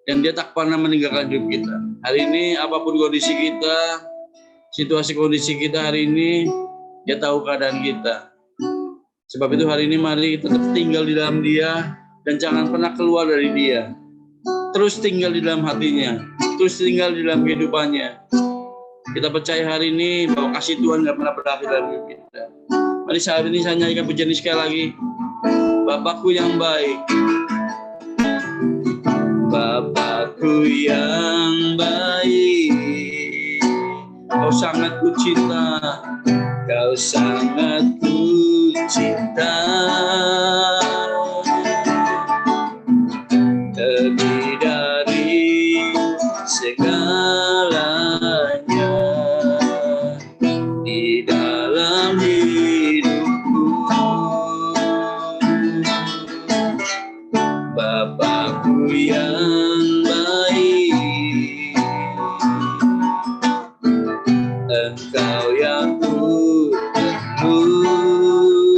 Dan Dia tak pernah meninggalkan hidup kita. Hari ini apapun kondisi kita, situasi kondisi kita hari ini, Dia tahu keadaan kita. Sebab itu hari ini mari tetap tinggal di dalam Dia dan jangan pernah keluar dari Dia. Terus tinggal di dalam hatinya, terus tinggal di dalam kehidupannya. Kita percaya hari ini bahwa kasih Tuhan tidak pernah berakhir dalam hidup kita. Mari saat ini saya nyanyikan pujian ini sekali lagi. Bapakku yang baik, Bapakku yang baik, Kau sangat ku cinta, Kau sangat ku cinta, lebih dari segalanya di dalam hidupku. Bapakku yang baik, Engkau yang ku perlu,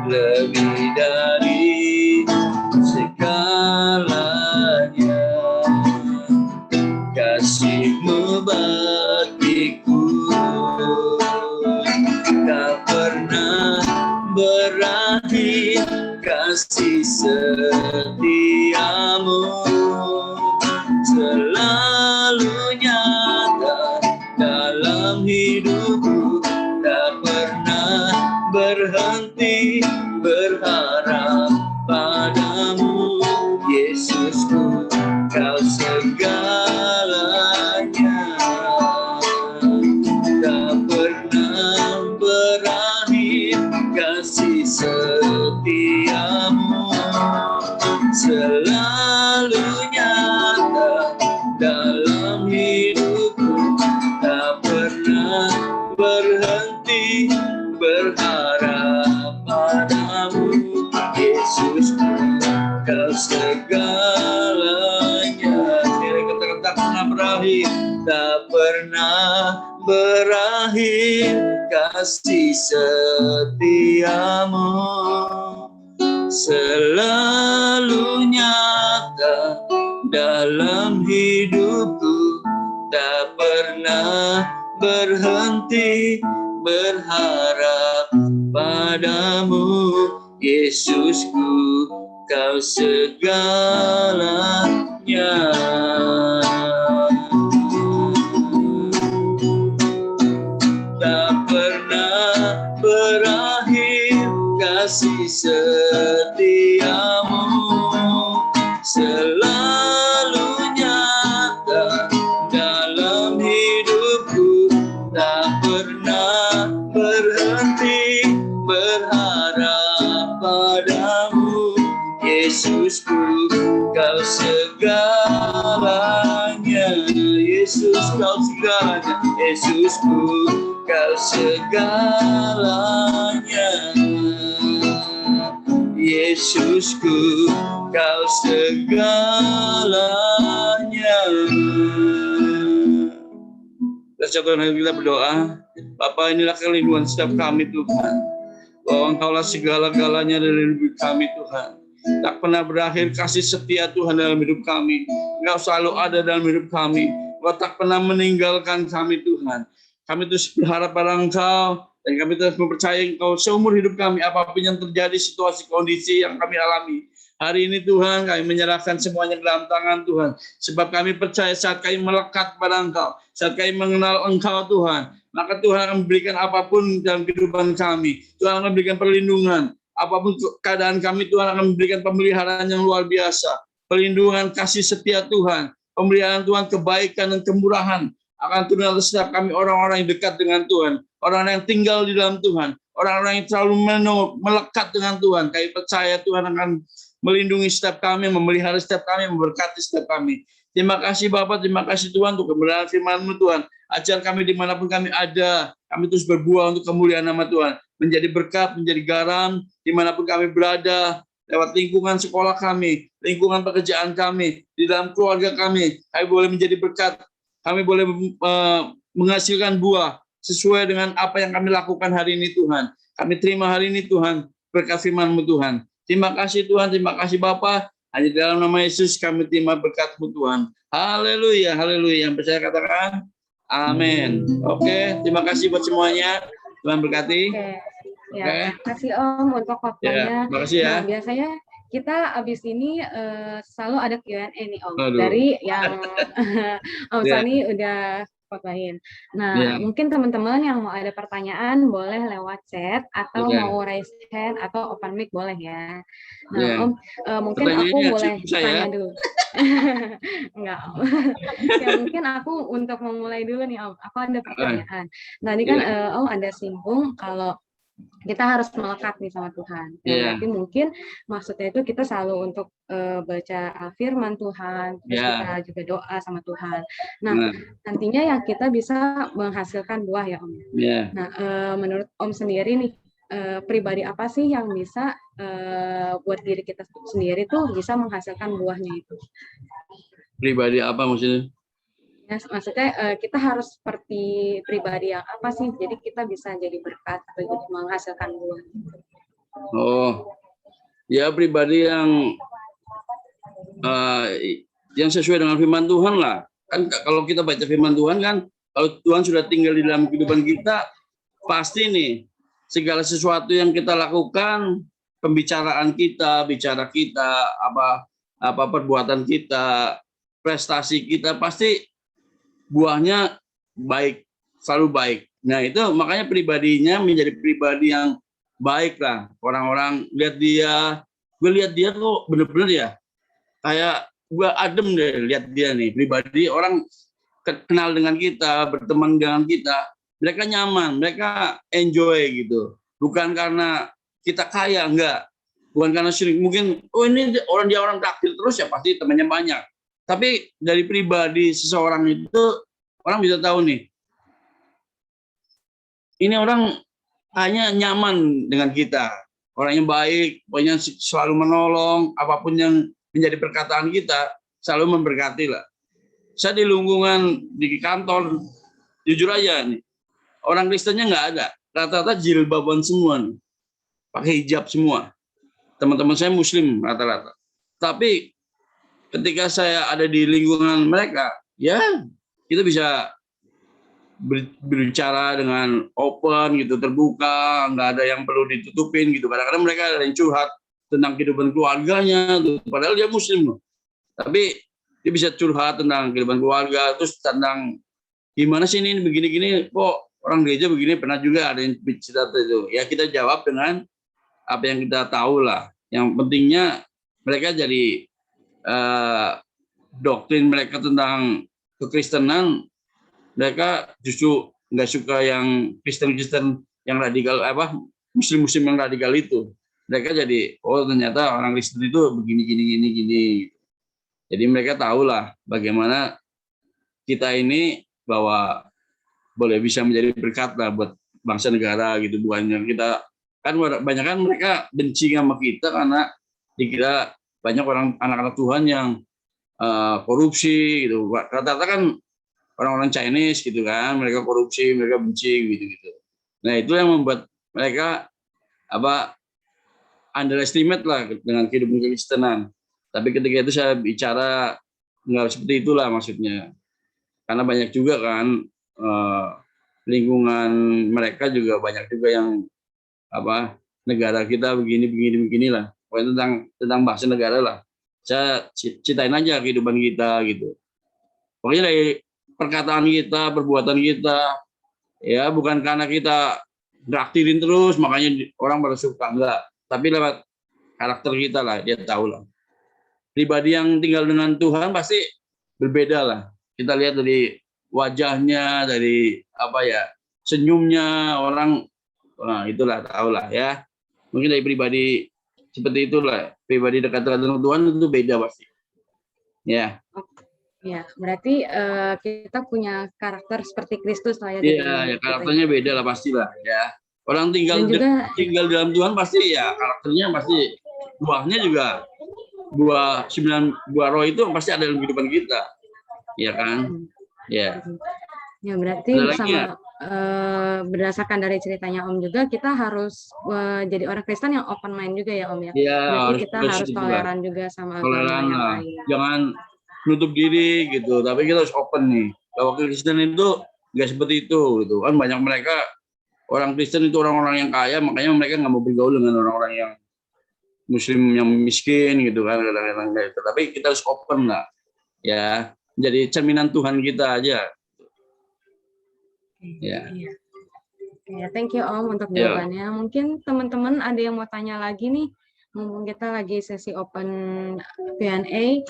lebih dari segalanya, kasih-Mu bagiku tak pernah berakhir, kasih setiamu selalu nyata dalam hidupku, tak pernah berhenti berharap padamu, Yesusku, Kau segalanya, tak pernah berakhir, kasih setiamu selalu nyata dalam hidupku, tak pernah berhenti berharap padamu, Yesusku, Kau segalanya. Kata-kata tak pernah berakhir, tak pernah berakhir, kasih setiamu selalu nyata dalam hidupku, tak pernah berhenti berharap padamu, Yesusku, Kau segalanya. Tak pernah berakhir, kasih setiamu selalu nyata dalam hidupku, tak pernah berhenti berharap padamu, Yesusku, Yesus kau segalanya, Yesusku kau segalanya, Yesusku kau segalanya. Kita berdoa, Bapa, inilah kelinduan setiap kami Tuhan, bahwa Engkaulah segala-galanya dalam hidup kami Tuhan. Tak pernah berakhir kasih setia Tuhan dalam hidup kami. Engkau selalu ada dalam hidup kami. Engkau tak pernah meninggalkan kami Tuhan. Kami terus berharap pada Engkau, dan kami terus mempercayai Engkau seumur hidup kami, apapun yang terjadi, situasi kondisi yang kami alami. Hari ini Tuhan, kami menyerahkan semuanya ke dalam tangan Tuhan. Sebab kami percaya saat kami melekat pada Engkau, saat kami mengenal Engkau Tuhan, maka Tuhan akan memberikan apapun dalam kehidupan kami. Tuhan akan memberikan perlindungan. Apapun keadaan kami, Tuhan akan memberikan pemeliharaan yang luar biasa. Perlindungan, kasih setia Tuhan. Pemeliharaan Tuhan, kebaikan dan kemurahan akan turun atas setiap kami, orang-orang yang dekat dengan Tuhan. Orang-orang yang tinggal di dalam Tuhan. Orang-orang yang selalu melekat dengan Tuhan. Kami percaya Tuhan akan melindungi setiap kami, memelihara setiap kami, memberkati setiap kami. Terima kasih Bapak, terima kasih Tuhan untuk kebenaran firman-Mu Tuhan. Ajar kami dimanapun kami ada, kami terus berbuah untuk kemuliaan nama Tuhan. Menjadi berkat, menjadi garam, dimanapun kami berada, lewat lingkungan sekolah kami, lingkungan pekerjaan kami, di dalam keluarga kami boleh menjadi berkat, kami boleh menghasilkan buah sesuai dengan apa yang kami lakukan hari ini Tuhan. Kami terima hari ini Tuhan, berkat firman-Mu Tuhan. Terima kasih Tuhan, terima kasih Bapa. Hanya di dalam nama Yesus kami terima berkat-Mu Tuhan. Haleluya, haleluya. Yang percaya katakan, amin. Oke, terima kasih buat semuanya. Tuhan berkati. Ya, terima kasih Om untuk waktunya. Terima kasih ya. Nah, biasanya kita abis ini selalu ada Q&A nih Om. Aduh. Dari yang Om Sani udah khotbahin. Nah, mungkin teman-teman yang mau ada pertanyaan boleh lewat chat atau mau raise hand atau open mic boleh ya. Nah, Om, mungkin aku boleh tanya dulu. Enggak, Om. Ya, mungkin aku untuk memulai dulu nih Om. Aku ada pertanyaan. Nah, ini kan Om ada singgung kalau kita harus melekat nih sama Tuhan. Berarti mungkin maksudnya itu kita selalu untuk baca firman Tuhan, terus kita juga doa sama Tuhan. Nah, nantinya yang kita bisa menghasilkan buah ya Om. Nah, menurut Om sendiri nih, pribadi apa sih yang bisa buat diri kita sendiri tuh bisa menghasilkan buahnya itu? Pribadi apa maksudnya? Ya, maksudnya kita harus seperti pribadi yang apa sih? Jadi kita bisa jadi berkat atau jadi menghasilkan buah. Oh, ya pribadi yang sesuai dengan firman Tuhan lah. Kan kalau kita baca firman Tuhan kan, kalau Tuhan sudah tinggal di dalam kehidupan kita, pasti nih segala sesuatu yang kita lakukan, pembicaraan kita, bicara kita, apa perbuatan kita, prestasi kita pasti buahnya baik, selalu baik. Nah itu makanya pribadinya menjadi pribadi yang baik lah. Orang-orang lihat dia kok bener-bener ya, kayak gue adem deh lihat dia nih. Pribadi orang kenal dengan kita, berteman dengan kita, mereka nyaman, mereka enjoy gitu. Bukan karena kita kaya, enggak. Bukan karena sering, mungkin, oh ini orang traktir terus ya pasti temannya banyak. Tapi dari pribadi seseorang itu, orang bisa tahu nih, ini orang hanya nyaman dengan kita. Orangnya baik, pokoknya selalu menolong, apapun yang menjadi perkataan kita, selalu memberkati lah. Saya di lingkungan, di kantor, jujur aja nih, orang Kristennya nggak ada. Rata-rata jilbaban semua nih, pakai hijab semua. Teman-teman saya Muslim rata-rata. Tapi ketika saya ada di lingkungan mereka, ya kita bisa berbicara dengan open gitu, terbuka, nggak ada yang perlu ditutupin gitu. Kadang-kadang mereka ada yang curhat tentang kehidupan keluarganya, tuh. Padahal dia Muslim loh. Tapi dia bisa curhat tentang kehidupan keluarga, terus tentang gimana sih ini begini-gini, kok orang gereja begini, pernah juga ada yang cerita itu. Ya kita jawab dengan apa yang kita tahu lah. Yang pentingnya mereka jadi doktrin mereka tentang kekristenan, mereka justru nggak suka yang Kristen yang radikal, Muslim yang radikal itu. Mereka jadi, oh ternyata orang Kristen itu begini. Jadi mereka tahulah bagaimana kita ini bahwa boleh bisa menjadi berkat lah buat bangsa negara gitu, bukannya kita kan banyak kan mereka benci sama kita karena dikira banyak orang anak-anak Tuhan yang korupsi gitu. Rata-rata kan orang-orang Chinese gitu kan, mereka korupsi, mereka benci gitu-gitu. Nah, itu yang membuat mereka underestimate lah dengan kehidupan kekristenan. Tapi ketika itu saya bicara nggak seperti itulah maksudnya. Karena banyak juga kan lingkungan mereka juga banyak juga yang negara kita beginilah. Pokoknya tentang bahasa negara lah. Saya ceritain aja kehidupan kita gitu. Pokoknya dari perkataan kita, perbuatan kita, ya bukan karena kita traktirin terus makanya orang pada suka, enggak. Tapi lewat karakter kita lah, dia tahu lah. Pribadi yang tinggal dengan Tuhan pasti berbeda lah. Kita lihat dari wajahnya, dari senyumnya orang, nah itulah tahu lah ya. Mungkin dari pribadi seperti itulah, pribadi dekat-dekat dengan Tuhan itu beda pasti. Ya. Ya, berarti kita punya karakter seperti Kristus lah ya. Iya, ya, karakternya beda lah pastilah ya. Orang tinggal dalam Tuhan pasti ya karakternya pasti buahnya juga buah 9 buah roh itu pasti ada dalam kehidupan kita, ya kan? Ya. Ya berarti sama berdasarkan dari ceritanya Om juga kita harus jadi orang Kristen yang open mind juga ya Om ya. Iya. Berarti kita harus toleran juga sama agama yang lain. Jangan menutup diri gitu, tapi kita harus open nih. Kalau Kristen itu nggak seperti itu gitu kan, banyak mereka orang Kristen itu orang-orang yang kaya, makanya mereka nggak mau bergaul dengan orang-orang yang Muslim yang miskin gitu kan, kadang-kadang gitu. Tapi kita harus open lah, ya, jadi cerminan Tuhan kita aja. Ya. Ya, thank you Om untuk jawabannya. Mungkin teman-teman ada yang mau tanya lagi nih, mumpung kita lagi sesi open Q&A.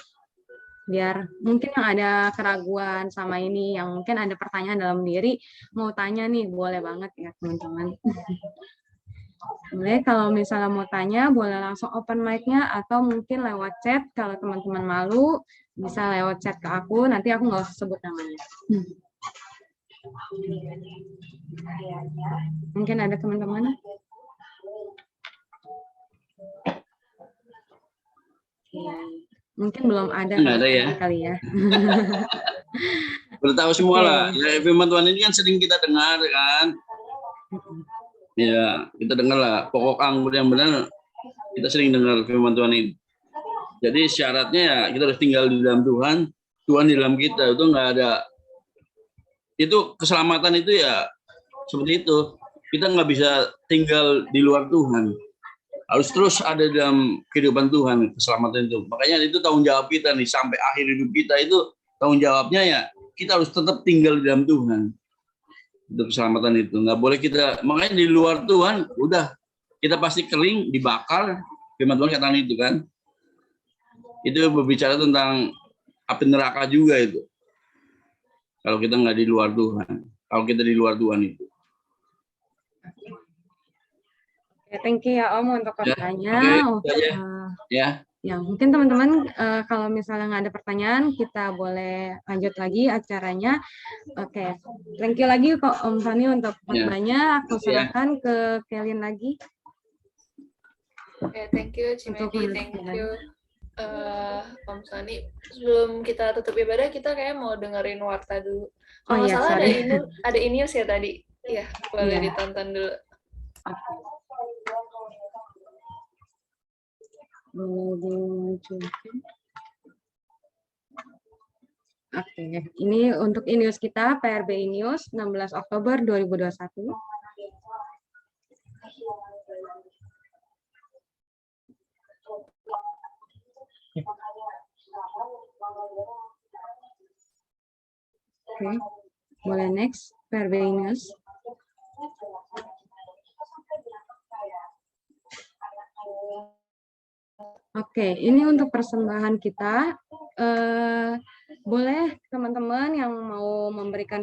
Biar mungkin yang ada keraguan sama ini, yang mungkin ada pertanyaan dalam diri, mau tanya nih, boleh banget ya teman-teman. Boleh kalau misalnya mau tanya, boleh langsung open mic-nya atau mungkin lewat chat. Kalau teman-teman malu, bisa lewat chat ke aku, nanti aku nggak usah sebut namanya. Mungkin ada teman-teman? Mungkin belum ada, kali ya. Udah tahu semua lah. Ya, firman Tuhan ini kan sering kita dengar kan. Ya, kita dengar lah. Pokok anggur yang benar, kita sering dengar firman Tuhan ini. Jadi syaratnya ya kita harus tinggal di dalam Tuhan, Tuhan di dalam kita. Itu nggak ada. Itu keselamatan itu ya seperti itu. Kita nggak bisa tinggal di luar Tuhan. Harus terus ada dalam kehidupan Tuhan, keselamatan itu. Makanya itu tanggung jawab kita nih, sampai akhir hidup kita itu tanggung jawabnya ya kita harus tetap tinggal di dalam Tuhan. Itu keselamatan itu. Nggak boleh kita, makanya di luar Tuhan, udah kita pasti kering, dibakar. Firman Tuhan katakan itu kan. Itu berbicara tentang api neraka juga itu. Kalau kita nggak di luar Tuhan. Kalau kita di luar Tuhan itu. Thank you ya Om untuk pertanyaan. Ya, mungkin teman-teman kalau misalnya nggak ada pertanyaan, kita boleh lanjut lagi acaranya. Oke, thank you lagi kok Om Sani untuk khotbahnya. Aku serahkan ke Kelin lagi. Oke, thank you Cimedi, thank you Om Sani. Sebelum kita tutup ibadah, kita kayak mau dengerin warta dulu. Kalau nggak salah ada Inius ya tadi. Iya, boleh ditonton dulu. Oke, ini untuk Inius kita, PRB Inius 16 Oktober 2021. Oke, boleh next, PRB Inius. Oke, ini untuk persembahan kita. boleh teman-teman yang mau memberikan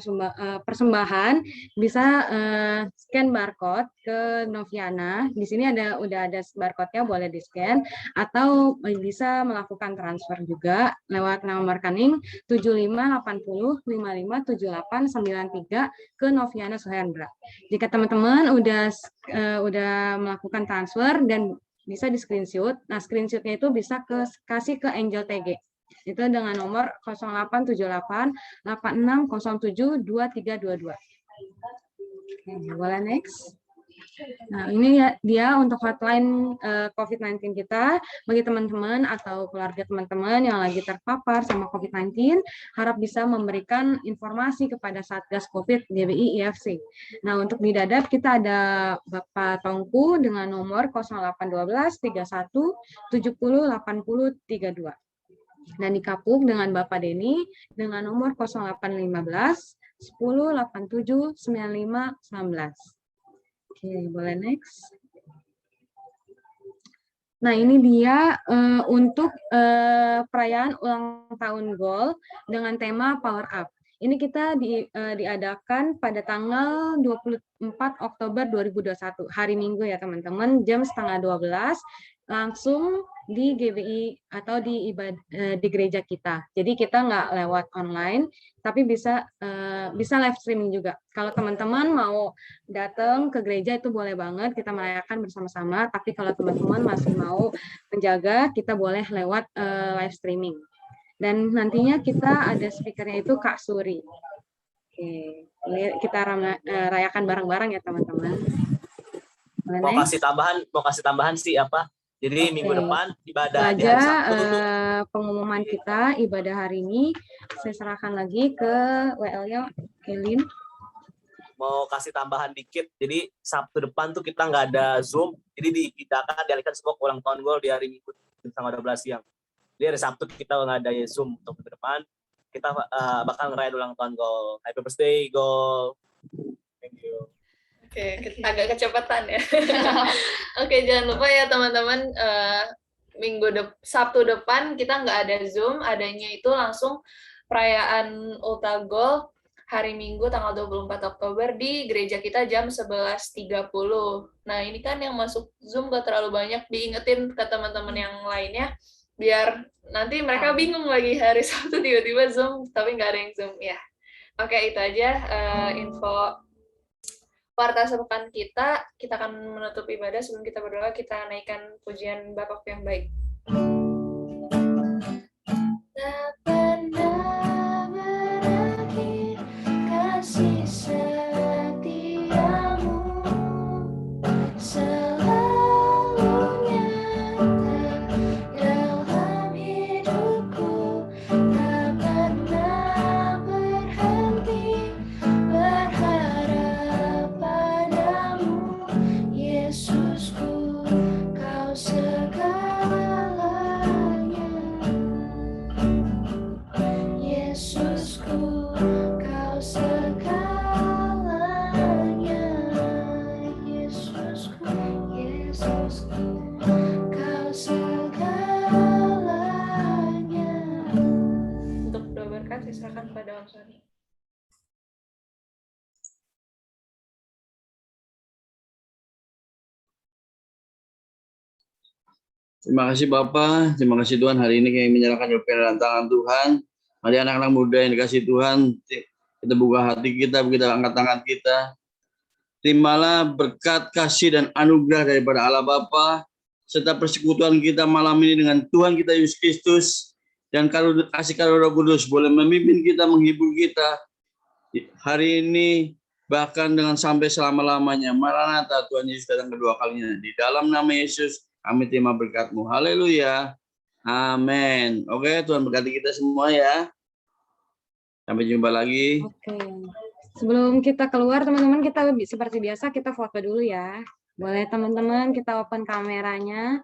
persembahan bisa scan barcode ke Noviana. Di sini udah ada barcode-nya, boleh di-scan atau bisa melakukan transfer juga lewat nomor rekening 7580557893 ke Noviana Suhendra. Jika teman-teman udah melakukan transfer dan bisa di screenshot. Nah, screenshotnya itu bisa kasih ke Angel TG. Itu dengan nomor 0878 8607 2322. Oke, boleh next. Nah, ini ya dia untuk hotline COVID-19 kita. Bagi teman-teman atau keluarga teman-teman yang lagi terpapar sama COVID-19, harap bisa memberikan informasi kepada Satgas COVID GBI IFC. Nah, untuk di Dadap kita ada Bapak Tongku dengan nomor 0812 31 70 80 32. Dan di Kapuk dengan Bapak Denny dengan nomor 0815 10 87 95 19. Oke, boleh next. Nah, ini dia untuk perayaan ulang tahun GOL dengan tema Power Up. Ini kita diadakan pada tanggal 24 Oktober 2021, hari Minggu ya teman-teman, jam 11:30, langsung di GBI atau di gereja kita. Jadi kita nggak lewat online, tapi bisa live streaming juga. Kalau teman-teman mau datang ke gereja itu boleh banget, kita merayakan bersama-sama. Tapi kalau teman-teman masih mau menjaga, kita boleh lewat live streaming. Dan nantinya kita ada speakernya itu Kak Suri. Oke, ini kita rayakan bareng-bareng ya teman-teman. Mau kasih tambahan sih apa? Jadi minggu depan ibadah di aja hari Sabtu. Pengumuman kita ibadah hari ini saya serahkan lagi ke WL-nya Kelin. Mau kasih tambahan dikit. Jadi Sabtu depan tuh kita nggak ada Zoom. Jadi dialihkan semua ke ulang tahun GOL di hari Minggu tanggal 12 siang. Jadi hari Sabtu kita nggak ada Zoom untuk minggu depan. Kita bakal ngerayain ulang tahun GOL. Happy birthday GOL. Thank you. Oke, agak kecepatan ya. Oke, jangan lupa ya teman-teman, Sabtu depan kita nggak ada Zoom, adanya itu langsung perayaan Ulta GOL hari Minggu tanggal 24 Oktober di gereja kita jam 11.30. Nah, ini kan yang masuk Zoom gak terlalu banyak, diingetin ke teman-teman yang lainnya, biar nanti mereka bingung lagi hari Sabtu tiba-tiba Zoom, tapi nggak ada yang Zoom. Ya, oke, itu aja info warta sepekan kita akan menutup ibadah. Sebelum kita berdoa, kita naikkan pujian Bapakku yang baik. Tak pernah berakhir kasih setiamu, selalu nyata dalam hidupku, tak pernah berhenti berharap padamu, Yesusku, Kau segalanya. Yesusku, Kau segalanya. Yesusku, Yesusku, Kau segalanya. Untuk doa berkat silakan pada Om Sony. Terima kasih Bapak, terima kasih Tuhan, hari ini kami menyerahkan hidup dalam tangan Tuhan. Mari anak-anak muda yang dikasih Tuhan, kita buka hati kita angkat tangan kita. Terimalah berkat, kasih, dan anugerah daripada Allah Bapa, serta persekutuan kita malam ini dengan Tuhan kita Yesus Kristus, dan kasih karunia Roh Kudus boleh memimpin kita, menghibur kita hari ini, bahkan dengan sampai selama-lamanya. Maranatha, Tuhan Yesus datang kedua kalinya. Di dalam nama Yesus, kami terima berkat-Mu. Haleluya. Amin. Oke, Tuhan berkati kita semua ya. Sampai jumpa lagi. Oke. Sebelum kita keluar, teman-teman, kita seperti biasa kita foto dulu ya. Boleh teman-teman kita open kameranya.